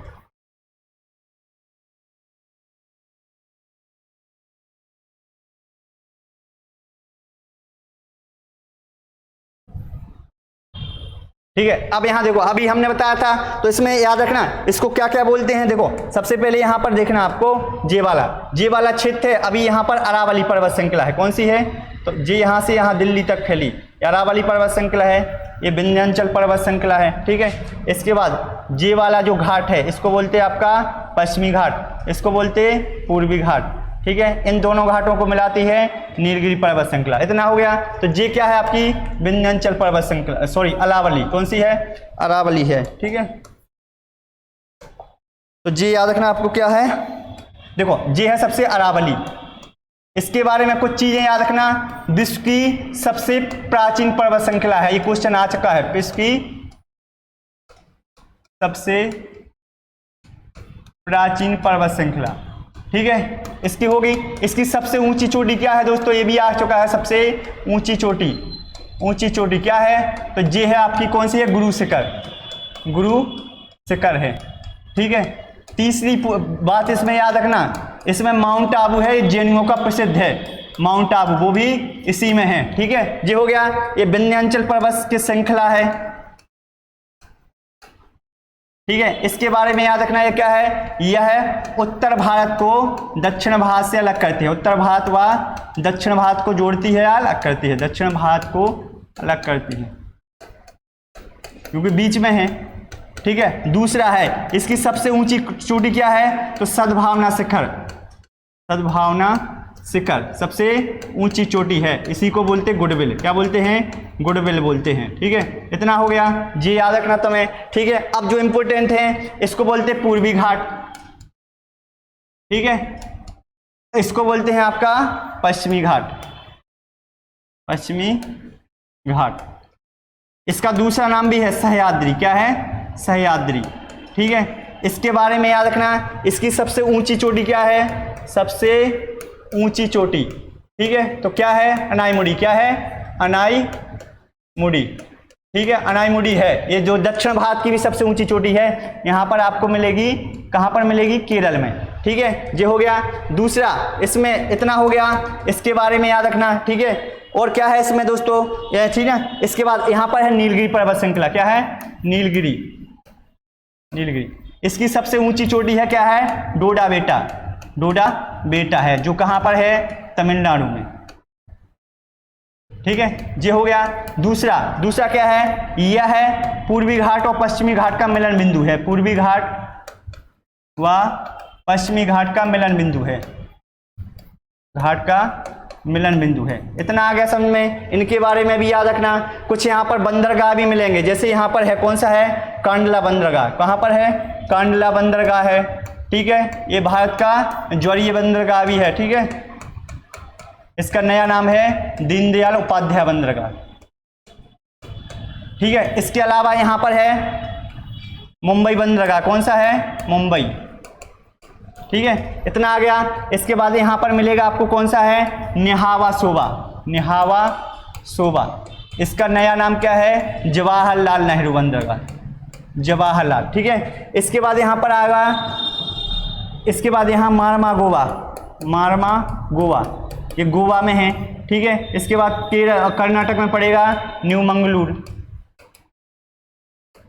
ठीक है, अब यहां देखो, अभी हमने बताया था, तो इसमें याद रखना इसको क्या क्या बोलते हैं। देखो सबसे पहले यहां पर देखना आपको, जे वाला क्षेत्र है, अभी यहां पर अरावली पर्वत श्रृंखला है, कौन सी है, तो जे यहां से यहां दिल्ली तक फैली, अरावली पर्वत श्रृंखला है, ये विंध्याचल पर्वत श्रृंखला है, ठीक है। इसके बाद जे वाला जो घाट है इसको बोलते हैं आपका पश्चिमी घाट, इसको बोलते हैं पूर्वी घाट, ठीक है। इन दोनों घाटों को मिलाती है नीलगिरी पर्वत श्रृंखला, इतना हो गया। तो ये क्या है आपकी, विंध्याचल पर्वत श्रृंखला, सॉरी अरावली, कौन सी है, अरावली है, ठीक है। तो ये याद रखना आपको क्या है, देखो ये है सबसे अरावली, इसके बारे में कुछ चीजें याद रखना। विश्व की सबसे प्राचीन पर्वत श्रृंखला है, ये क्वेश्चन आ चुका है, विश्व की सबसे प्राचीन पर्वत श्रृंखला, ठीक है, इसकी होगी। इसकी सबसे ऊंची चोटी क्या है दोस्तों, ये भी आ चुका है, सबसे ऊंची चोटी, ऊंची चोटी क्या है, तो ये है आपकी कौन सी है, गुरु शिखर है, ठीक है। तीसरी बात इसमें याद रखना, इसमें माउंट आबू है, जैनियों का प्रसिद्ध है माउंट आबू, वो भी इसी में है, ठीक है। ये हो गया, ये विंध्याचल पर्वत की श्रृंखला है, ठीक है। इसके बारे में याद रखना, ये क्या है, यह उत्तर भारत को दक्षिण भारत से अलग करती है, उत्तर भारत व दक्षिण भारत को जोड़ती है या अलग करती है, दक्षिण भारत को अलग करती है क्योंकि बीच में है, ठीक है। दूसरा है, इसकी सबसे ऊंची चोटी क्या है, तो सद्भावना शिखर सबसे ऊंची चोटी है, इसी को बोलते हैं गुडविल, क्या बोलते हैं, गुडविल बोलते हैं, ठीक है। इतना हो गया, ये याद रखना तुम्हें, ठीक है। अब जो इंपोर्टेंट है, इसको बोलते हैं पूर्वी घाट, ठीक है, इसको बोलते हैं आपका पश्चिमी घाट, इसका दूसरा नाम भी है सह्याद्री, क्या है, सह्याद्री, ठीक है। इसके बारे में याद रखना, इसकी सबसे ऊंची चोटी क्या है, सबसे ऊंची चोटी, ठीक है, तो क्या है, अनाईमुड़ी, क्या है, अनाईमुड़ी, ठीक है, अनाईमुड़ी है। ये जो दक्षिण भारत की भी सबसे ऊंची चोटी है, यहां पर आपको मिलेगी, कहां पर मिलेगी, केरल में, ठीक है। ये हो गया दूसरा, इसमें इतना हो गया, इसके बारे में याद रखना, ठीक है। और क्या है इसमें दोस्तों, ठीक है। इसके बाद यहां पर है नीलगिरी पर्वत श्रृंखला, क्या है, नीलगिरी, इसकी सबसे ऊंची चोटी है क्या है, डोडा डोडा बेटा है, जो कहाँ पर है, तमिलनाडु में। ठीक है, ये हो गया। दूसरा क्या है, यह है पूर्वी घाट और पश्चिमी घाट का मिलन बिंदु है, पूर्वी घाट व पश्चिमी घाट का मिलन बिंदु है, घाट का मिलन बिंदु है। इतना आ गया समझ में। इनके बारे में भी याद रखना। कुछ यहाँ पर बंदरगाह भी मिलेंगे, जैसे यहाँ पर है, कौन सा है, कांडला बंदरगाह। कहाँ पर है, कांडला बंदरगाह है। ठीक है, ये भारत का ज्वारीय बंदरगाह भी है। ठीक है, इसका नया नाम है दीनदयाल उपाध्याय बंदरगाह। ठीक है, इसके अलावा यहाँ पर है मुंबई बंदरगाह। कौन सा है, मुंबई। ठीक है, इतना आ गया। इसके बाद यहाँ पर मिलेगा आपको कौन सा है, न्हावा शोभा, न्हावा शोभा। इसका नया नाम क्या है, जवाहरलाल नेहरू बंदरगाह, जवाहरलाल। ठीक है, इसके बाद यहाँ पर आएगा, इसके बाद यहाँ मारमा गोवा, मारमा गोवा, ये गोवा में है। ठीक है, इसके बाद कर्नाटक में पड़ेगा न्यू मंगलूर।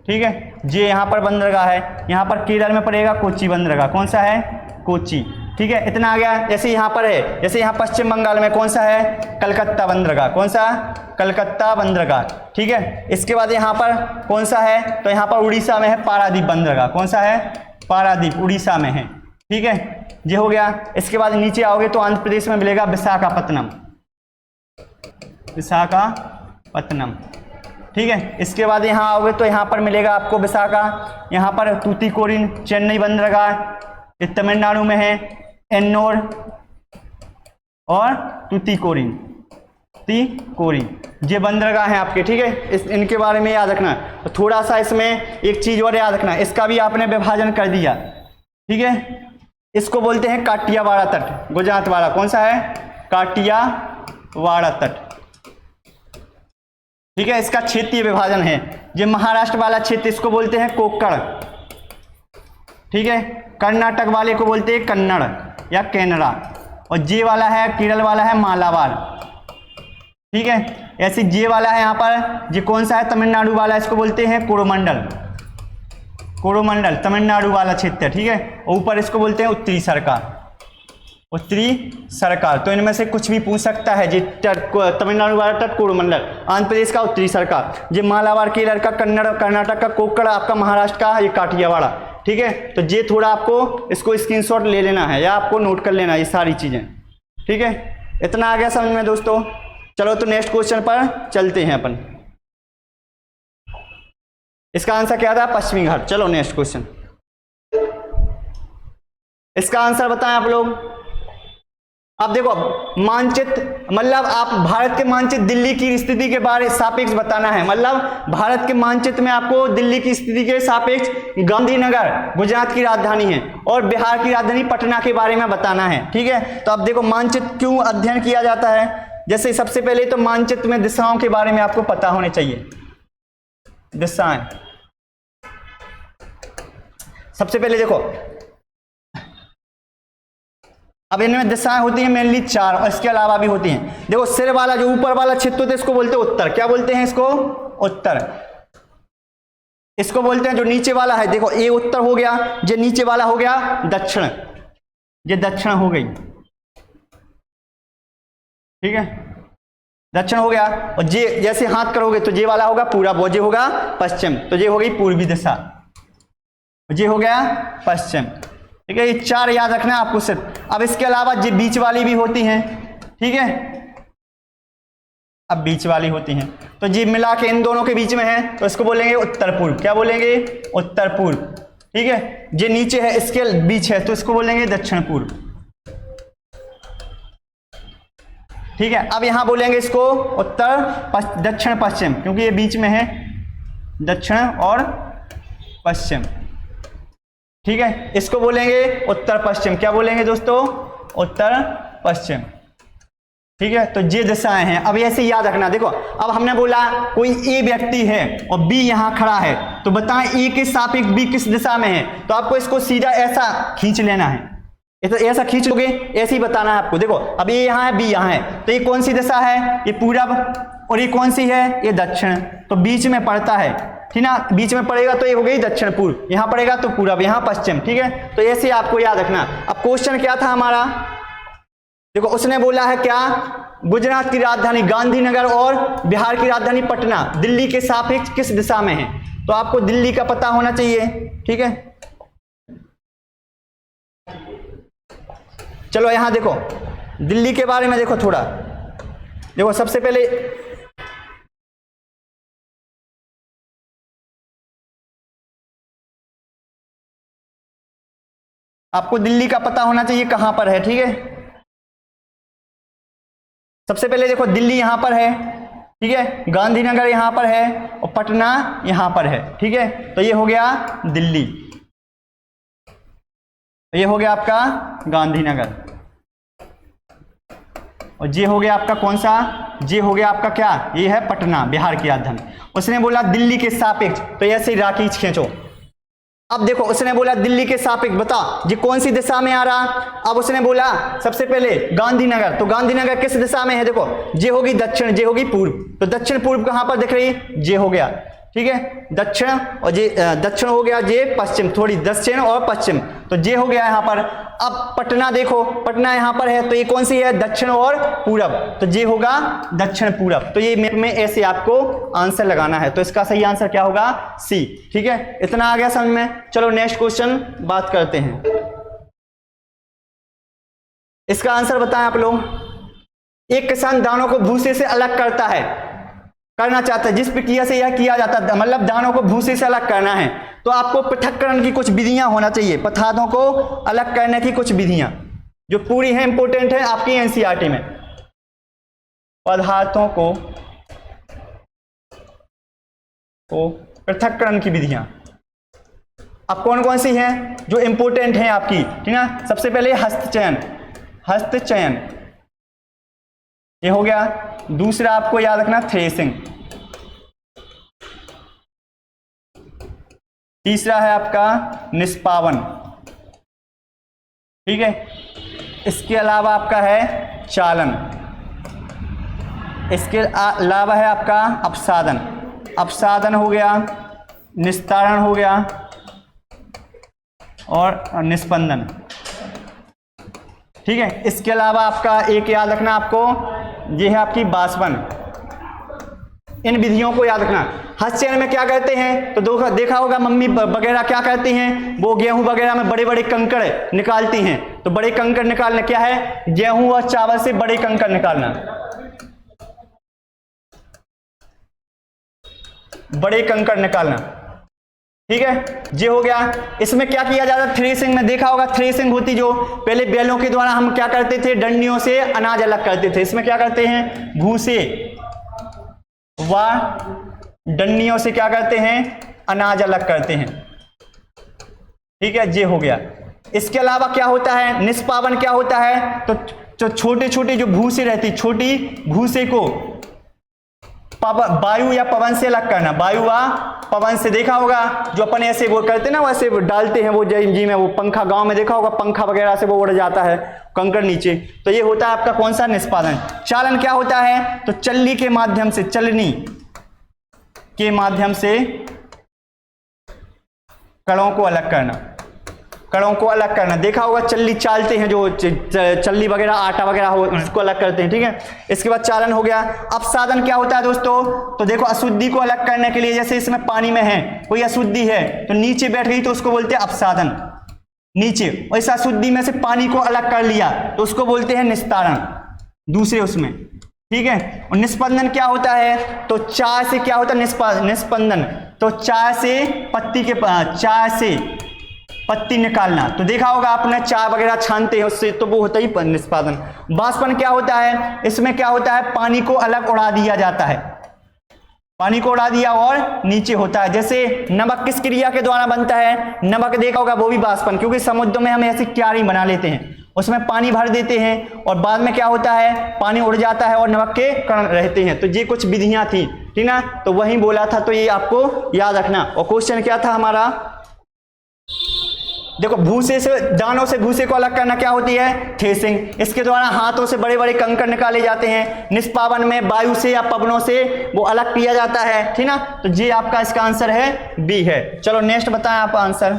ठीक है, ये यहाँ पर बंदरगाह है। यहाँ पर केरल में पड़ेगा कोच्चि बंदरगाह। कौन सा है, कोच्चि। ठीक है, इतना आ गया। जैसे यहाँ पर है, जैसे यहाँ पश्चिम बंगाल में कौन सा है, कलकत्ता बंदरगाह। कौन सा, कलकत्ता बंदरगाह। ठीक है, इसके बाद यहाँ पर कौन सा है, तो यहाँ पर उड़ीसा में है पारादीप बंदरगाह। कौन सा है, पारादीप, उड़ीसा में है। ठीक है, ये हो गया। इसके बाद नीचे आओगे तो आंध्र प्रदेश में मिलेगा विशाखापत्तनम, विशाखापत्तनम। ठीक है, इसके बाद यहाँ आओगे तो यहाँ पर मिलेगा आपको विशाखा, यहाँ पर तूतीकोरिन, चेन्नई बंदरगाह, ये तमिलनाडु में है, एन्नोर और तूतीकोरिन, ये बंदरगाह हैं आपके। ठीक है, इनके बारे में याद रखना। तो थोड़ा सा इसमें एक चीज और याद रखना, इसका भी आपने विभाजन कर दिया। ठीक है, इसको बोलते हैं काटियावाड़ा तट, गुजरात वाला। कौन सा है, काटियावाड़ा तट। ठीक है, इसका क्षेत्रीय विभाजन है। ये महाराष्ट्र वाला क्षेत्र, इसको बोलते हैं कोक्कण। ठीक है, कर्नाटक वाले को बोलते हैं कन्नड़ या केनरा, और जे वाला है, केरल वाला है मालाबार। ठीक है, ऐसे जे वाला है यहाँ पर, ये कौन सा है, तमिलनाडु वाला, इसको बोलते हैं कोरोमंडल, कोरोमंडल तमिलनाडु वाला क्षेत्र। ठीक है, और ऊपर इसको बोलते हैं उत्तरी सरकार, उत्तरी सरकार। तो इनमें से कुछ भी पूछ सकता है, जी तमिलनाडु वाला तट कोरोमंडल, आंध्र प्रदेश का उत्तरी सरकार, ये मालाबार केरल का, कन्नड़ कर्नाटक का, कोक्कण आपका महाराष्ट्र का, ये काठियावाड़ा। ठीक है, तो ये थोड़ा आपको इसको स्क्रीनशॉट ले लेना है या आपको नोट कर लेना है, ये सारी चीजें। ठीक है, इतना आ गया समझ में दोस्तों। चलो तो नेक्स्ट क्वेश्चन पर चलते हैं अपन। इसका आंसर क्या था, पश्चिमी घाट। चलो नेक्स्ट क्वेश्चन, इसका आंसर बताएं आप लोग। आप देखो, मानचित्र मतलब आप भारत के मानचित्र दिल्ली की स्थिति के बारे सापेक्ष बताना है। मतलब भारत के मानचित्र में आपको दिल्ली की स्थिति के सापेक्ष गांधीनगर गुजरात की राजधानी है और बिहार की राजधानी पटना के बारे में बताना है। ठीक है, तो अब देखो मानचित्र क्यों अध्ययन किया जाता है। जैसे सबसे पहले तो मानचित्र में दिशाओं के बारे में आपको पता होने चाहिए। दिशाएं, सबसे पहले देखो, अब इनमें दिशाएं होती हैं मेनली 4, और इसके अलावा भी होती हैं। देखो सिर वाला जो ऊपर वाला क्षेत्र होता है इसको बोलते हैं उत्तर। क्या बोलते हैं इसको, उत्तर। इसको बोलते हैं जो नीचे वाला है, देखो ये उत्तर हो गया, जो नीचे वाला हो गया दक्षिण, ये दक्षिण हो गई। ठीक है, दक्षिण हो गया। और जे जैसे हाथ करोगे तो जे वाला होगा पूरा, वो जे होगा पश्चिम, तो ये हो गई पूर्वी दिशा, ये हो गया पश्चिम। ठीक है, ये 4 याद रखना है आपको सिर्फ। अब इसके अलावा ये बीच वाली भी होती हैं। ठीक है, अब बीच वाली होती हैं, तो ये मिला के इन दोनों के बीच में है, तो इसको बोलेंगे उत्तर पूर्व। क्या बोलेंगे, उत्तर पूर्व। ठीक है, ये नीचे है इसके बीच है, तो इसको बोलेंगे दक्षिण पूर्व। ठीक है, अब यहां बोलेंगे इसको उत्तर दक्षिण पश्चिम, क्योंकि ये बीच में है, दक्षिण और पश्चिम। ठीक है, इसको बोलेंगे उत्तर पश्चिम। क्या बोलेंगे दोस्तों, उत्तर पश्चिम। ठीक है, तो ये दिशाएं हैं। अब ऐसे याद रखना। देखो अब हमने बोला कोई ए व्यक्ति है और बी यहां खड़ा है, तो बताएं ए के सापेक्ष बी किस दिशा में है। तो आपको इसको सीधा ऐसा खींच लेना है, ऐसा खींच लोगे, ऐसे ही बताना है आपको। देखो अब ये यहाँ है, बी यहाँ है, तो ये कौन सी दिशा है, ये पूरब, और ये कौन सी है, ये दक्षिण, तो बीच में पड़ता है। ठीक ना, बीच में पड़ेगा तो ये हो गई दक्षिण पूर्व, यहाँ पड़ेगा तो पूरब, यहाँ पश्चिम, ठीक है। तो ऐसे आपको याद रखना। अब क्वेश्चन क्या था हमारा, देखो उसने बोला है क्या, गुजरात की राजधानी गांधीनगर और बिहार की राजधानी पटना दिल्ली के सापेक्ष किस दिशा में है, तो आपको दिल्ली का पता होना चाहिए, ठीक है। चलो यहां देखो दिल्ली के बारे में देखो थोड़ा, देखो सबसे पहले आपको दिल्ली का पता होना चाहिए कहां पर है, ठीक है। सबसे पहले देखो दिल्ली यहां पर है, ठीक है, गांधीनगर यहां पर है और पटना यहां पर है, ठीक है। तो ये हो गया दिल्ली, ये हो गया आपका गांधीनगर, और ये हो गया आपका कौन सा, ये हो गया आपका क्या, ये है पटना बिहार की राजधानी। उसने बोला दिल्ली के सापेक्ष, तो ऐसे ही राखीच खींचो। अब देखो उसने बोला दिल्ली के सापेक्ष बता ये कौन सी दिशा में आ रहा। अब उसने बोला सबसे पहले गांधीनगर, तो गांधीनगर किस दिशा में है, देखो ये होगी दक्षिण, ये होगी पूर्व, तो दक्षिण पूर्व कहां पर दिख रही है, ये हो गया, ठीक है, दक्षिण, और ये दक्षिण हो गया, ये पश्चिम, थोड़ी दक्षिण और पश्चिम, तो ये हो गया यहां पर। अब पटना देखो, पटना यहां पर है, तो ये कौन सी है, दक्षिण और पूरब, तो ये होगा दक्षिण पूरब। तो ये मैप में ऐसे आपको आंसर लगाना है, तो इसका सही आंसर क्या होगा, सी, ठीक है। इतना आ गया समझ में। चलो नेक्स्ट क्वेश्चन बात करते हैं, इसका आंसर बताएं आप लोग। एक किसान दानों को भूसे से अलग करना चाहता है, जिस प्रक्रिया से यह किया जाता है, मतलब दानों को भूसे से अलग करना है, तो आपको पृथक्करण की कुछ विधियां होना चाहिए, पदार्थों को अलग करने की कुछ विधियां जो पूरी है, इंपोर्टेंट है आपकी एनसीईआरटी में। पदार्थों को पृथक्करण की विधियां अब कौन कौन सी हैं जो इंपोर्टेंट हैं आपकी, ठीक है। सबसे पहले हस्तचयन, ये हो गया। दूसरा आपको याद रखना थ्रेसिंग, तीसरा है आपका निष्पावन, ठीक है। इसके अलावा आपका है चालन, इसके अलावा है आपका अपसादन हो गया, निस्तारण हो गया और निस्पंदन, ठीक है। इसके अलावा आपका एक याद रखना आपको, ये है आपकी बाष्पन। इन विधियों को याद रखना। हस्तचयन में क्या करते हैं, तो देखा होगा मम्मी वगैरह क्या करती हैं, वो गेहूं वगैरह में बड़े बड़े कंकड़ निकालती हैं, तो बड़े कंकड़ निकालना क्या है, गेहूं और चावल से बड़े कंकड़ निकालना, बड़े कंकड़ निकालना, ठीक है। ये हो गया। इसमें क्या किया जाता है, थ्रेसिंग में देखा होगा, थ्रेसिंग होती जो पहले बैलों के द्वारा हम क्या करते थे, डंडियों से अनाज अलग करते थे। इसमें क्या करते हैं, भूसे व डंडियों से क्या करते हैं, अनाज अलग करते हैं, ठीक है। ये हो गया। इसके अलावा क्या होता है, निष्पावन क्या होता है, तो छोटे छोटे जो भूसे रहती, छोटी भूसे को वायु या पवन से अलग करना, वायु व पवन से। देखा होगा जो अपन ऐसे वो करते ना, वैसे डालते हैं वो जी में, वो पंखा गांव में देखा होगा, पंखा वगैरह से वो उड़ जाता है कंकड़ नीचे, तो ये होता है आपका कौन सा, निष्पादन। चालन क्या होता है, तो चलनी के माध्यम से, चलनी के माध्यम से कणों को अलग करना, देखा होगा चल्ली चालते हैं, जो चल्ली वगैरह आटा वगैरह हो उसको अलग करते हैं, ठीक है। इसके बाद चालन हो गया। अपसादन क्या होता है दोस्तों, तो देखो अशुद्धि को अलग करने के लिए, जैसे इसमें पानी में है कोई अशुद्धि है तो नीचे बैठ गई तो उसको बोलते हैं अपसादन, नीचे, और इस अशुद्धि में से पानी को अलग कर लिया तो उसको बोलते हैं निस्तारण, दूसरे उसमें, ठीक है। और निस्पंदन क्या होता है, तो चाय से क्या होता है, निस्पंदन, तो चाय से पत्ती निकालना, तो देखा होगा आपने चाय वगैरह छानते हैं उससे, तो वो होता ही निष्पादन। बाष्पन क्या होता है, इसमें क्या होता है, पानी को अलग उड़ा दिया जाता है, पानी को उड़ा दिया और नीचे होता है। जैसे नमक किस क्रिया के द्वारा बनता है, नमक देखा होगा वो भी बाष्पन, क्योंकि समुद्र में हम ऐसी क्यारी बना लेते हैं, उसमें पानी भर देते हैं और बाद में क्या होता है, पानी उड़ जाता है और नमक के कण रहते हैं। तो ये कुछ विधियां थी, ठीक ना, तो वही बोला था, तो ये आपको याद रखना। और क्वेश्चन क्या था हमारा, देखो भूसे से, दानों से भूसे को अलग करना क्या होती है? थ्रेसिंग। इसके द्वारा हाथों से बड़े बड़े कंकड़ निकाले जाते हैं। निष्पावन में वायु से या पवनों से वो अलग किया जाता है, ठीक ना। तो ये आपका इसका आंसर है बी है। चलो नेक्स्ट बताएं आप आंसर।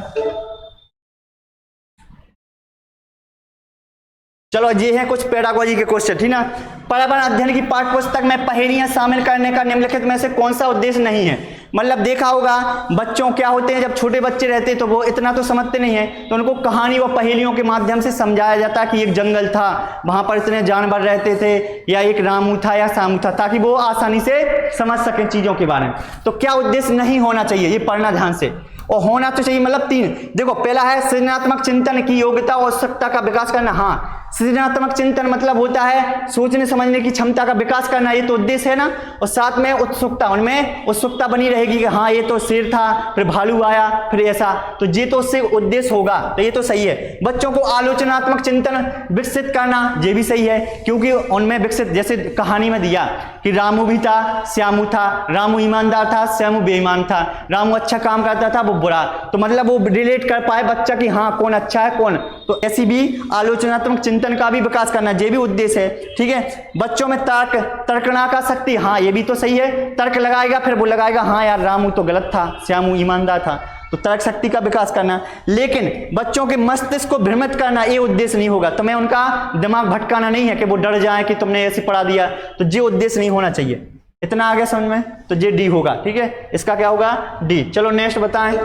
चलो ये है कुछ पेडागोजी के क्वेश्चन, ठीक ना। पर्यावरण अध्ययन की पाठ्य पुस्तक में पहेलियां शामिल करने का निम्नलिखित में से कौन सा उद्देश्य नहीं है? मतलब देखा होगा बच्चों क्या होते हैं, जब छोटे बच्चे रहते हैं तो वो इतना तो समझते नहीं है, तो उनको कहानी व पहेलियों के माध्यम से समझाया जाता है कि एक जंगल था, वहां पर इतने जानवर रहते थे, या एक रामू था या सामू था, ताकि वो आसानी से समझ सकें चीजों के बारे में। तो क्या उद्देश्य नहीं होना चाहिए, ये पढ़ना ध्यान से। और होना तो चाहिए मतलब 3। देखो पहला है सृजनात्मक चिंतन की योग्यता और उत्सुकता का विकास करना। हाँ, सृजनात्मक चिंतन मतलब होता है सोचने समझने की क्षमता का विकास करना, ये तो उद्देश्य है ना। और साथ में उत्सुकता, उनमें उत्सुकता बनी रहेगी कि हाँ ये तो शेर था, फिर भालू आया, फिर ऐसा, तो ये तो उससे उद्देश्य होगा, तो ये तो सही है। बच्चों को आलोचनात्मक चिंतन विकसित करना, ये भी सही है, क्योंकि उनमें विकसित, जैसे कहानी में दिया कि रामू भी था, श्यामू था, रामू ईमानदार था, श्यामू बेईमान था, रामू अच्छा काम करता था, वो बुरा, तो मतलब वो रिलेट कर पाए बच्चा कि हाँ कौन अच्छा है कौन। तो ऐसी भी आलोचनात्मक चिंतन का भी विकास करना, ये भी उद्देश्य है, ठीक है। बच्चों में तर्कना का शक्ति, हाँ ये भी तो सही है, तर्क लगाएगा, फिर वो लगाएगा हाँ यार रामू तो गलत था, श्यामू ईमानदार था, तो तर्क शक्ति का विकास करना। लेकिन बच्चों के मस्तिष्क को भ्रमित करना ये उद्देश्य नहीं होगा, तुम्हें उनका दिमाग भटकाना नहीं है कि वो डर जाए कि तुमने ऐसे पढ़ा दिया, तो ये उद्देश्य नहीं होना चाहिए। इतना आ गया समझ में? तो ये डी होगा, ठीक है, इसका क्या होगा? डी। चलो नेक्स्ट बताएं,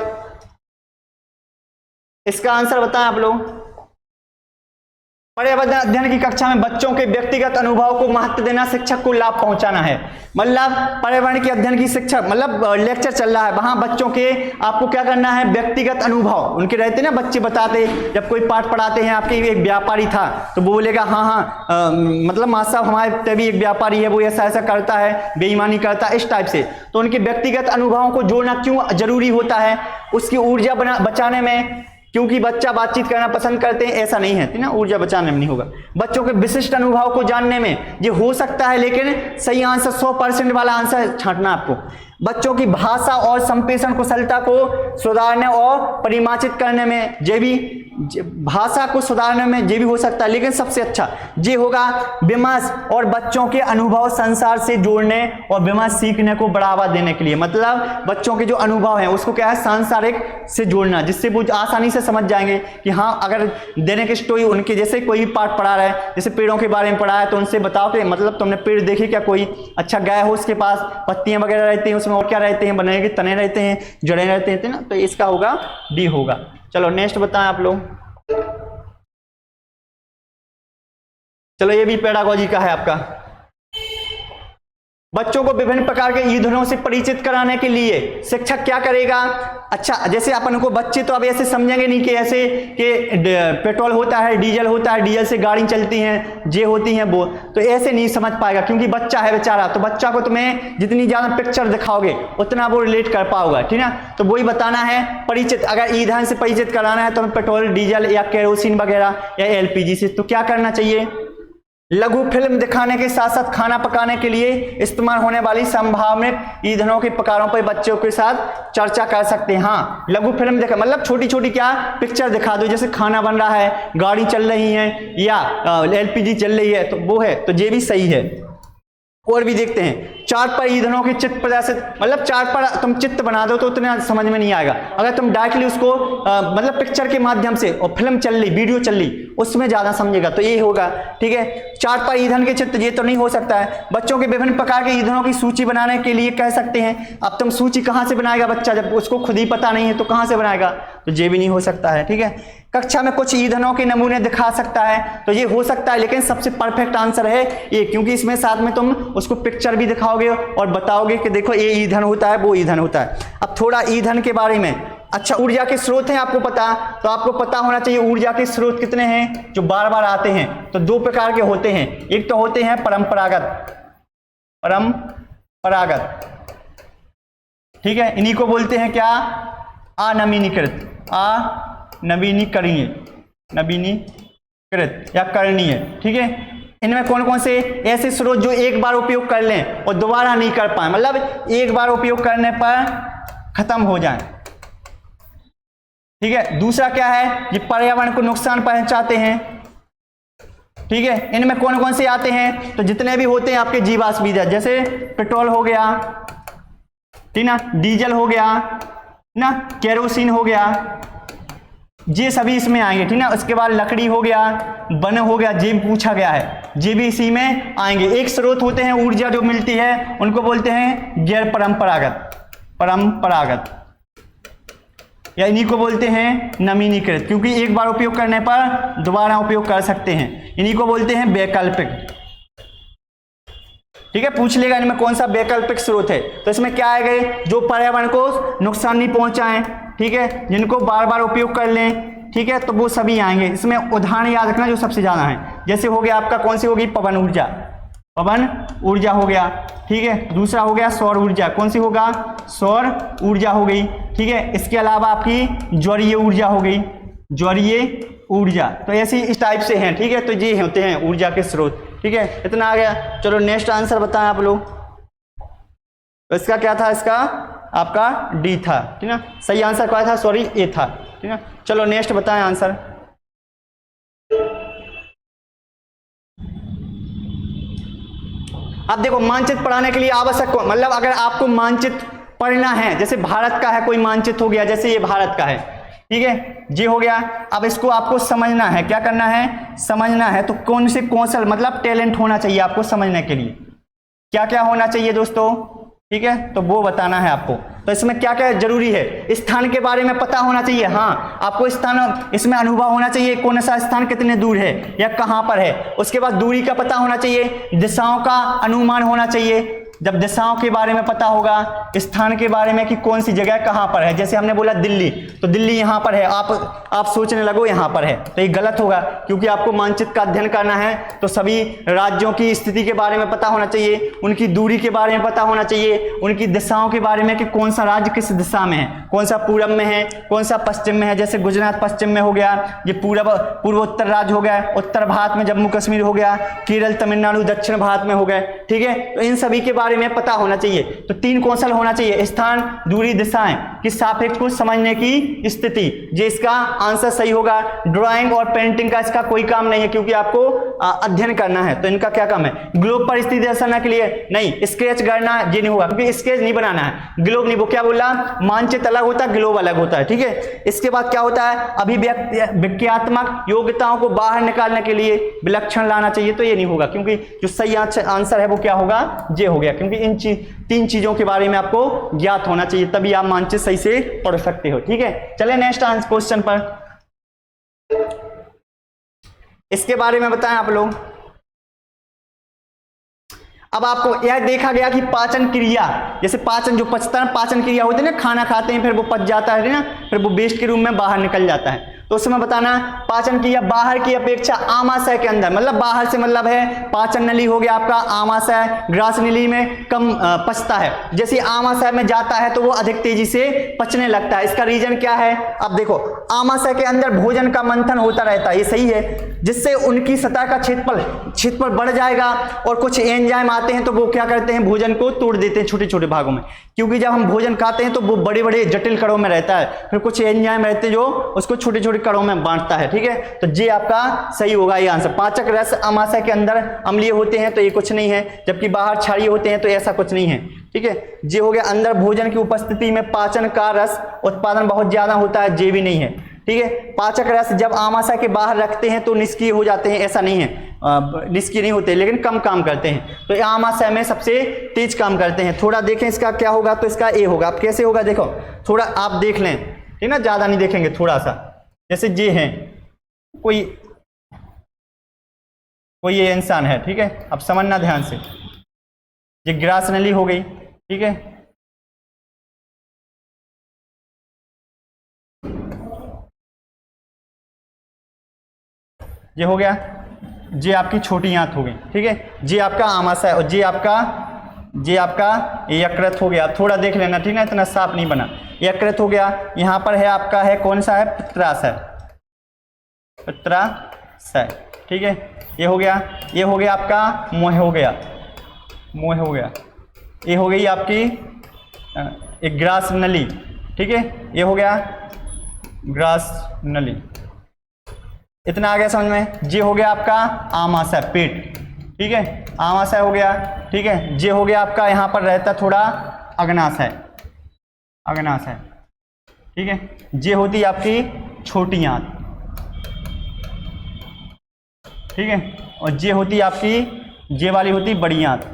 इसका आंसर बताएं आप लोग। पर्यावरण अध्ययन की कक्षा में बच्चों के व्यक्तिगत अनुभव को महत्व देना, शिक्षक को लाभ पहुंचाना है। मतलब पर्यावरण के अध्ययन की शिक्षा, मतलब लेक्चर चल रहा है, वहां बच्चों के आपको क्या करना है? व्यक्तिगत अनुभव उनके रहते ना, बच्चे बताते, जब कोई पाठ पढ़ाते हैं, आपके एक व्यापारी था तो वो बोलेगा हाँ हाँ मतलब मास्टर साहब हमारे तभी एक व्यापारी है, वो ऐसा ऐसा करता है, बेईमानी करता है, इस टाइप से। तो उनके व्यक्तिगत अनुभवों को जोड़ना क्यों जरूरी होता है? उसकी ऊर्जा बचाने में, क्योंकि बच्चा बातचीत करना पसंद करते हैं, ऐसा नहीं है ना, ऊर्जा बचाने में नहीं होगा। बच्चों के विशिष्ट अनुभव को जानने में ये हो सकता है, लेकिन सही आंसर 100% वाला आंसर छांटना आपको। बच्चों की भाषा और संप्रेषण कुशलता को सुधारने और परिमार्जित करने में, ये भी भाषा को सुधारने में ये भी हो सकता है, लेकिन सबसे अच्छा ये होगा विमर्श और बच्चों के अनुभव संसार से जोड़ने और विमर्श सीखने को बढ़ावा देने के लिए। मतलब बच्चों के जो अनुभव हैं उसको क्या है? सांसारिक से जोड़ना, जिससे वो आसानी से समझ जाएंगे कि हाँ अगर देने की स्टोरी उनके, जैसे कोई भी पाठ पढ़ा रहा है, जैसे पेड़ों के बारे में पढ़ा है, तो उनसे बताओ कि मतलब तुमने पेड़ देखे क्या? कोई अच्छा गाय हो, उसके पास पत्तियां वगैरह रहती हैं, उसमें और क्या रहते हैं? बने के तने रहते हैं, जड़ें रहते हैं ना, तो इसका होगा डी होगा। चलो नेक्स्ट बताएं आप लोग। चलो ये भी पेडागोजी का है आपका। बच्चों को विभिन्न प्रकार के ईंधनों से परिचित कराने के लिए शिक्षक क्या करेगा? अच्छा, जैसे अपन को बच्चे तो अब ऐसे समझेंगे नहीं कि ऐसे कि पेट्रोल होता है, डीजल होता है, डीजल से गाड़ी चलती हैं, जे होती हैं वो, तो ऐसे नहीं समझ पाएगा, क्योंकि बच्चा है बेचारा। तो बच्चा को तुम्हें जितनी ज्यादा पिक्चर दिखाओगे उतना वो रिलेट कर पाओगे, ठीक ना। तो वही बताना है परिचित, अगर ईंधन से परिचित कराना है तो पेट्रोल, डीजल या केरोसिन वगैरह या एलपीजी से, तो क्या करना चाहिए? लघु फिल्म दिखाने के साथ साथ खाना पकाने के लिए इस्तेमाल होने वाली संभावित ईंधनों के प्रकारों पर बच्चों के साथ चर्चा कर सकते हैं। हाँ, लघु फिल्म दिखा मतलब छोटी छोटी क्या पिक्चर दिखा दो, जैसे खाना बन रहा है, गाड़ी चल रही है, या एलपीजी चल रही है, तो वो है, तो ये भी सही है। और भी देखते हैं, चार्ट पर ईंधनों के चित्र प्रदर्शित, मतलब चार्ट पर तुम चित्र बना दो तो उतना समझ में नहीं आएगा। अगर तुम डायरेक्टली उसको मतलब पिक्चर के माध्यम से, और फिल्म चल रही, वीडियो चल रही, उसमें ज्यादा समझेगा, तो ये होगा, ठीक है। चार्ट पर ईंधन के चित्र, ये तो नहीं हो सकता है। बच्चों के विभिन्न प्रकार के ईंधनों की सूची बनाने के लिए कह सकते हैं। अब तुम सूची कहां से बनाएगा बच्चा, जब उसको खुद ही पता नहीं है तो कहां से बनाएगा? तो ये भी नहीं हो सकता है, ठीक है। कक्षा में कुछ ईंधनों के नमूने दिखा सकता है, तो ये हो सकता है, लेकिन सबसे परफेक्ट आंसर है ये, क्योंकि इसमें साथ में तुम उसको पिक्चर भी दिखाओगे और बताओगे कि देखो ये ईंधन होता है, वो ईंधन होता है। अब थोड़ा ईंधन के बारे में, अच्छा ऊर्जा के स्रोत हैं आपको पता, तो आपको पता होना चाहिए ऊर्जा के स्रोत कितने हैं जो बार बार आते हैं। तो 2 प्रकार के होते हैं, एक तो होते हैं परंपरागत, ठीक है, इन्हीं को बोलते हैं क्या? अनवीनीकृत, नवीनीकृत या करणीय, ठीक है। इनमें कौन कौन से ऐसे स्रोत जो एक बार उपयोग कर लें और दोबारा नहीं कर पाए, मतलब एक बार उपयोग करने पर खत्म हो जाए, ठीक है। दूसरा क्या है, ये पर्यावरण को नुकसान पहुंचाते हैं। ठीक है, इनमें कौन कौन से आते हैं, तो जितने भी होते हैं आपके जीवाश्म ईंधन, जैसे पेट्रोल हो गया, ठीक ना, डीजल हो गया ना, केरोसिन हो गया, ये सभी इसमें आएंगे। ठीक ना, उसके बाद लकड़ी हो गया, वन हो गया, ये पूछा गया है, ये भी इसी में आएंगे। एक स्रोत होते हैं ऊर्जा जो मिलती है, उनको बोलते हैं गैर परंपरागत या इन्हीं को बोलते हैं नवीनीकृत, क्योंकि एक बार उपयोग करने पर दोबारा उपयोग कर सकते हैं। इन्हीं को बोलते हैं वैकल्पिक। ठीक है, पूछ लेगा इनमें कौन सा वैकल्पिक स्रोत है, तो इसमें क्या आएगा, जो पर्यावरण को नुकसान नहीं पहुंचाएं, ठीक है, जिनको बार बार उपयोग कर लें, ठीक है, तो वो सभी आएंगे। इसमें उदाहरण याद रखना जो सबसे ज्यादा है, जैसे हो गया आपका कौन सी होगी, पवन ऊर्जा हो गया। ठीक है, दूसरा हो गया सौर ऊर्जा, कौन सी होगा, सौर ऊर्जा हो गई। ठीक है, इसके अलावा आपकी ज्वरीय ऊर्जा हो गई, ज्वरीय ऊर्जा। तो ऐसी इस टाइप से हैं। ठीक है, तो ये होते हैं ऊर्जा के स्रोत। ठीक है, इतना आ गया। चलो नेक्स्ट आंसर बताएं आप लोग। तो इसका क्या था, इसका आपका डी था। ठीक है, सही आंसर क्या था, सॉरी ए था। ठीक है, चलो नेक्स्ट बताएं आंसर। अब देखो, मानचित्र पढ़ाने के लिए आवश्यक, मतलब अगर आपको मानचित्र पढ़ना है, जैसे भारत का है कोई मानचित्र हो गया, जैसे ये भारत का है, ठीक है, ये हो गया। अब इसको आपको समझना है, क्या करना है, समझना है। तो कौन से कौशल, मतलब टैलेंट होना चाहिए आपको समझने के लिए, क्या क्या होना चाहिए दोस्तों, ठीक है, तो वो बताना है आपको। तो इसमें क्या क्या जरूरी है, स्थान के बारे में पता होना चाहिए। हाँ, आपको स्थान, इसमें अनुभव होना चाहिए, कौन सा स्थान कितने दूर है या कहाँ पर है। उसके बाद दूरी का पता होना चाहिए, दिशाओं का अनुमान होना चाहिए। जब दिशाओं के बारे में पता होगा, स्थान के बारे में कि कौन सी जगह कहाँ पर है, जैसे हमने बोला दिल्ली, तो दिल्ली यहाँ पर है, आप सोचने लगो यहाँ पर है, तो ये गलत होगा, क्योंकि आपको मानचित्र का अध्ययन करना है तो सभी राज्यों की स्थिति के बारे में पता होना चाहिए, उनकी दूरी के बारे में पता होना चाहिए, उनकी दिशाओं के बारे में कि कौन सा राज्य किस दिशा में है, कौन सा पूरब में है, कौन सा पश्चिम में है। जैसे गुजरात पश्चिम में हो गया, ये पूर्वोत्तर राज्य हो गया, उत्तर भारत में जम्मू कश्मीर हो गया, केरल तमिलनाडु दक्षिण भारत में हो गए। ठीक है, तो इन सभी के बारे में पता होना चाहिए। तो 3 कौशल होना चाहिए, स्थान, दूरी, दिशाएं की सापेक्ष को समझने की स्थिति। ये इसका आंसर सही होगा। ड्राइंग और पेंटिंग का इसका कोई काम नहीं है, क्योंकि आपको अध्ययन करना है, तो इनका क्या काम है, ग्लोब पर स्थिति दर्शाने के लिए नहीं, स्केच करना ये नहीं होगा, क्योंकि स्केच नहीं बनाना है, ग्लोब नहीं। वो क्या बोला, मानचित्र अलग होता है, ग्लोब अलग होता है। ठीक है, इसके बाद क्या होता है, अभिव्यक्त्यात्मक योग्यताओं को बाहर निकालने के लिए विलक्षण लाना चाहिए, तो ये नहीं होगा, क्योंकि जो सही आंसर है वो क्या होगा, ये हो गया। क्योंकि इन 3 चीजों के बारे में आपको ज्ञात होना चाहिए, तभी आप मानचित्र सही से पढ़ सकते हो। ठीक है, चले नेक्स्ट क्वेश्चन पर। इसके बारे में बताएं आप लोग। अब आपको यह देखा गया कि पाचन क्रिया, जैसे पाचन जो पचता है, पाचन क्रिया होती है ना, खाना खाते हैं फिर वो पच जाता है ना, फिर वो वेस्ट के रूप में बाहर निकल जाता है। तो उस समय बताना, पाचन क्रिया बाहर की अपेक्षा आमाशय के अंदर, मतलब बाहर से मतलब है पाचन नली हो गया आपका, आमाशय ग्रास नली में कम पचता है। जैसे आमाशय में जाता है तो वो अधिक तेजी से पचने लगता है। इसका रीजन क्या है, अब देखो, आमाशय के अंदर भोजन का मंथन होता रहता है, ये सही है, जिससे उनकी सतह का क्षेत्रफल बढ़ जाएगा, और कुछ एंजाइम आते हैं तो वो क्या करते हैं, भोजन को तोड़ देते हैं छोटे छोटे भागों में, क्योंकि जब हम भोजन खाते हैं तो वो बड़े बड़े जटिल कणों में रहता है, फिर कुछ एंजाइम रहते हैं जो उसको छोटे छोटे कणों में बांटता है। ठीक है, तो ये आपका सही होगा ये आंसर। पाचक रस आमाशय के अंदर अम्लीय होते हैं तो ये कुछ नहीं है, जबकि बाहर क्षारीय होते हैं तो ऐसा कुछ नहीं है। ठीक है, ये हो गया। अंदर भोजन की उपस्थिति में पाचन का रस उत्पादन बहुत ज्यादा होता है, ये भी नहीं है। ठीक है, पाचक रस जब आमाशय के बाहर रखते हैं तो निष्क्रिय हो जाते हैं, ऐसा नहीं है, निष्क्रिय नहीं होते, लेकिन कम काम करते हैं। तो आमाशय में सबसे तेज काम करते हैं। थोड़ा देखें इसका क्या होगा, तो इसका ए होगा। अब कैसे होगा देखो, थोड़ा आप देख लें, ठीक ना, ज्यादा नहीं देखेंगे, थोड़ा सा। जैसे ये है, कोई ये इंसान है, ठीक है, अब समझना ध्यान से, ये ग्रास नली हो गई, ठीक है, ये हो गया, ये आपकी छोटी आंत हो गई, ठीक है, ये आपका आमाशय और ये आपका यकृत हो गया। थोड़ा देख लेना, ठीक है, इतना साफ नहीं बना। यकृत हो गया, यहाँ पर है आपका है कौन सा है, पित्राशय, ठीक है, ये हो गया। ये हो गया आपका मोह हो गया, ये हो गई आपकी एक ग्रास नली, ठीक है, ये हो गया। ग्रास नली। इतना आ गया समझ में। जे हो गया आपका आमाशय, पेट, ठीक है, आमाशय हो गया, ठीक है। जे हो गया आपका यहाँ पर रहता थोड़ा अग्नाशय, अग्नाशय, ठीक है। जे होती है आपकी छोटी आंत, ठीक है, और जे होती है आपकी, जे वाली होती है बड़ी आंत।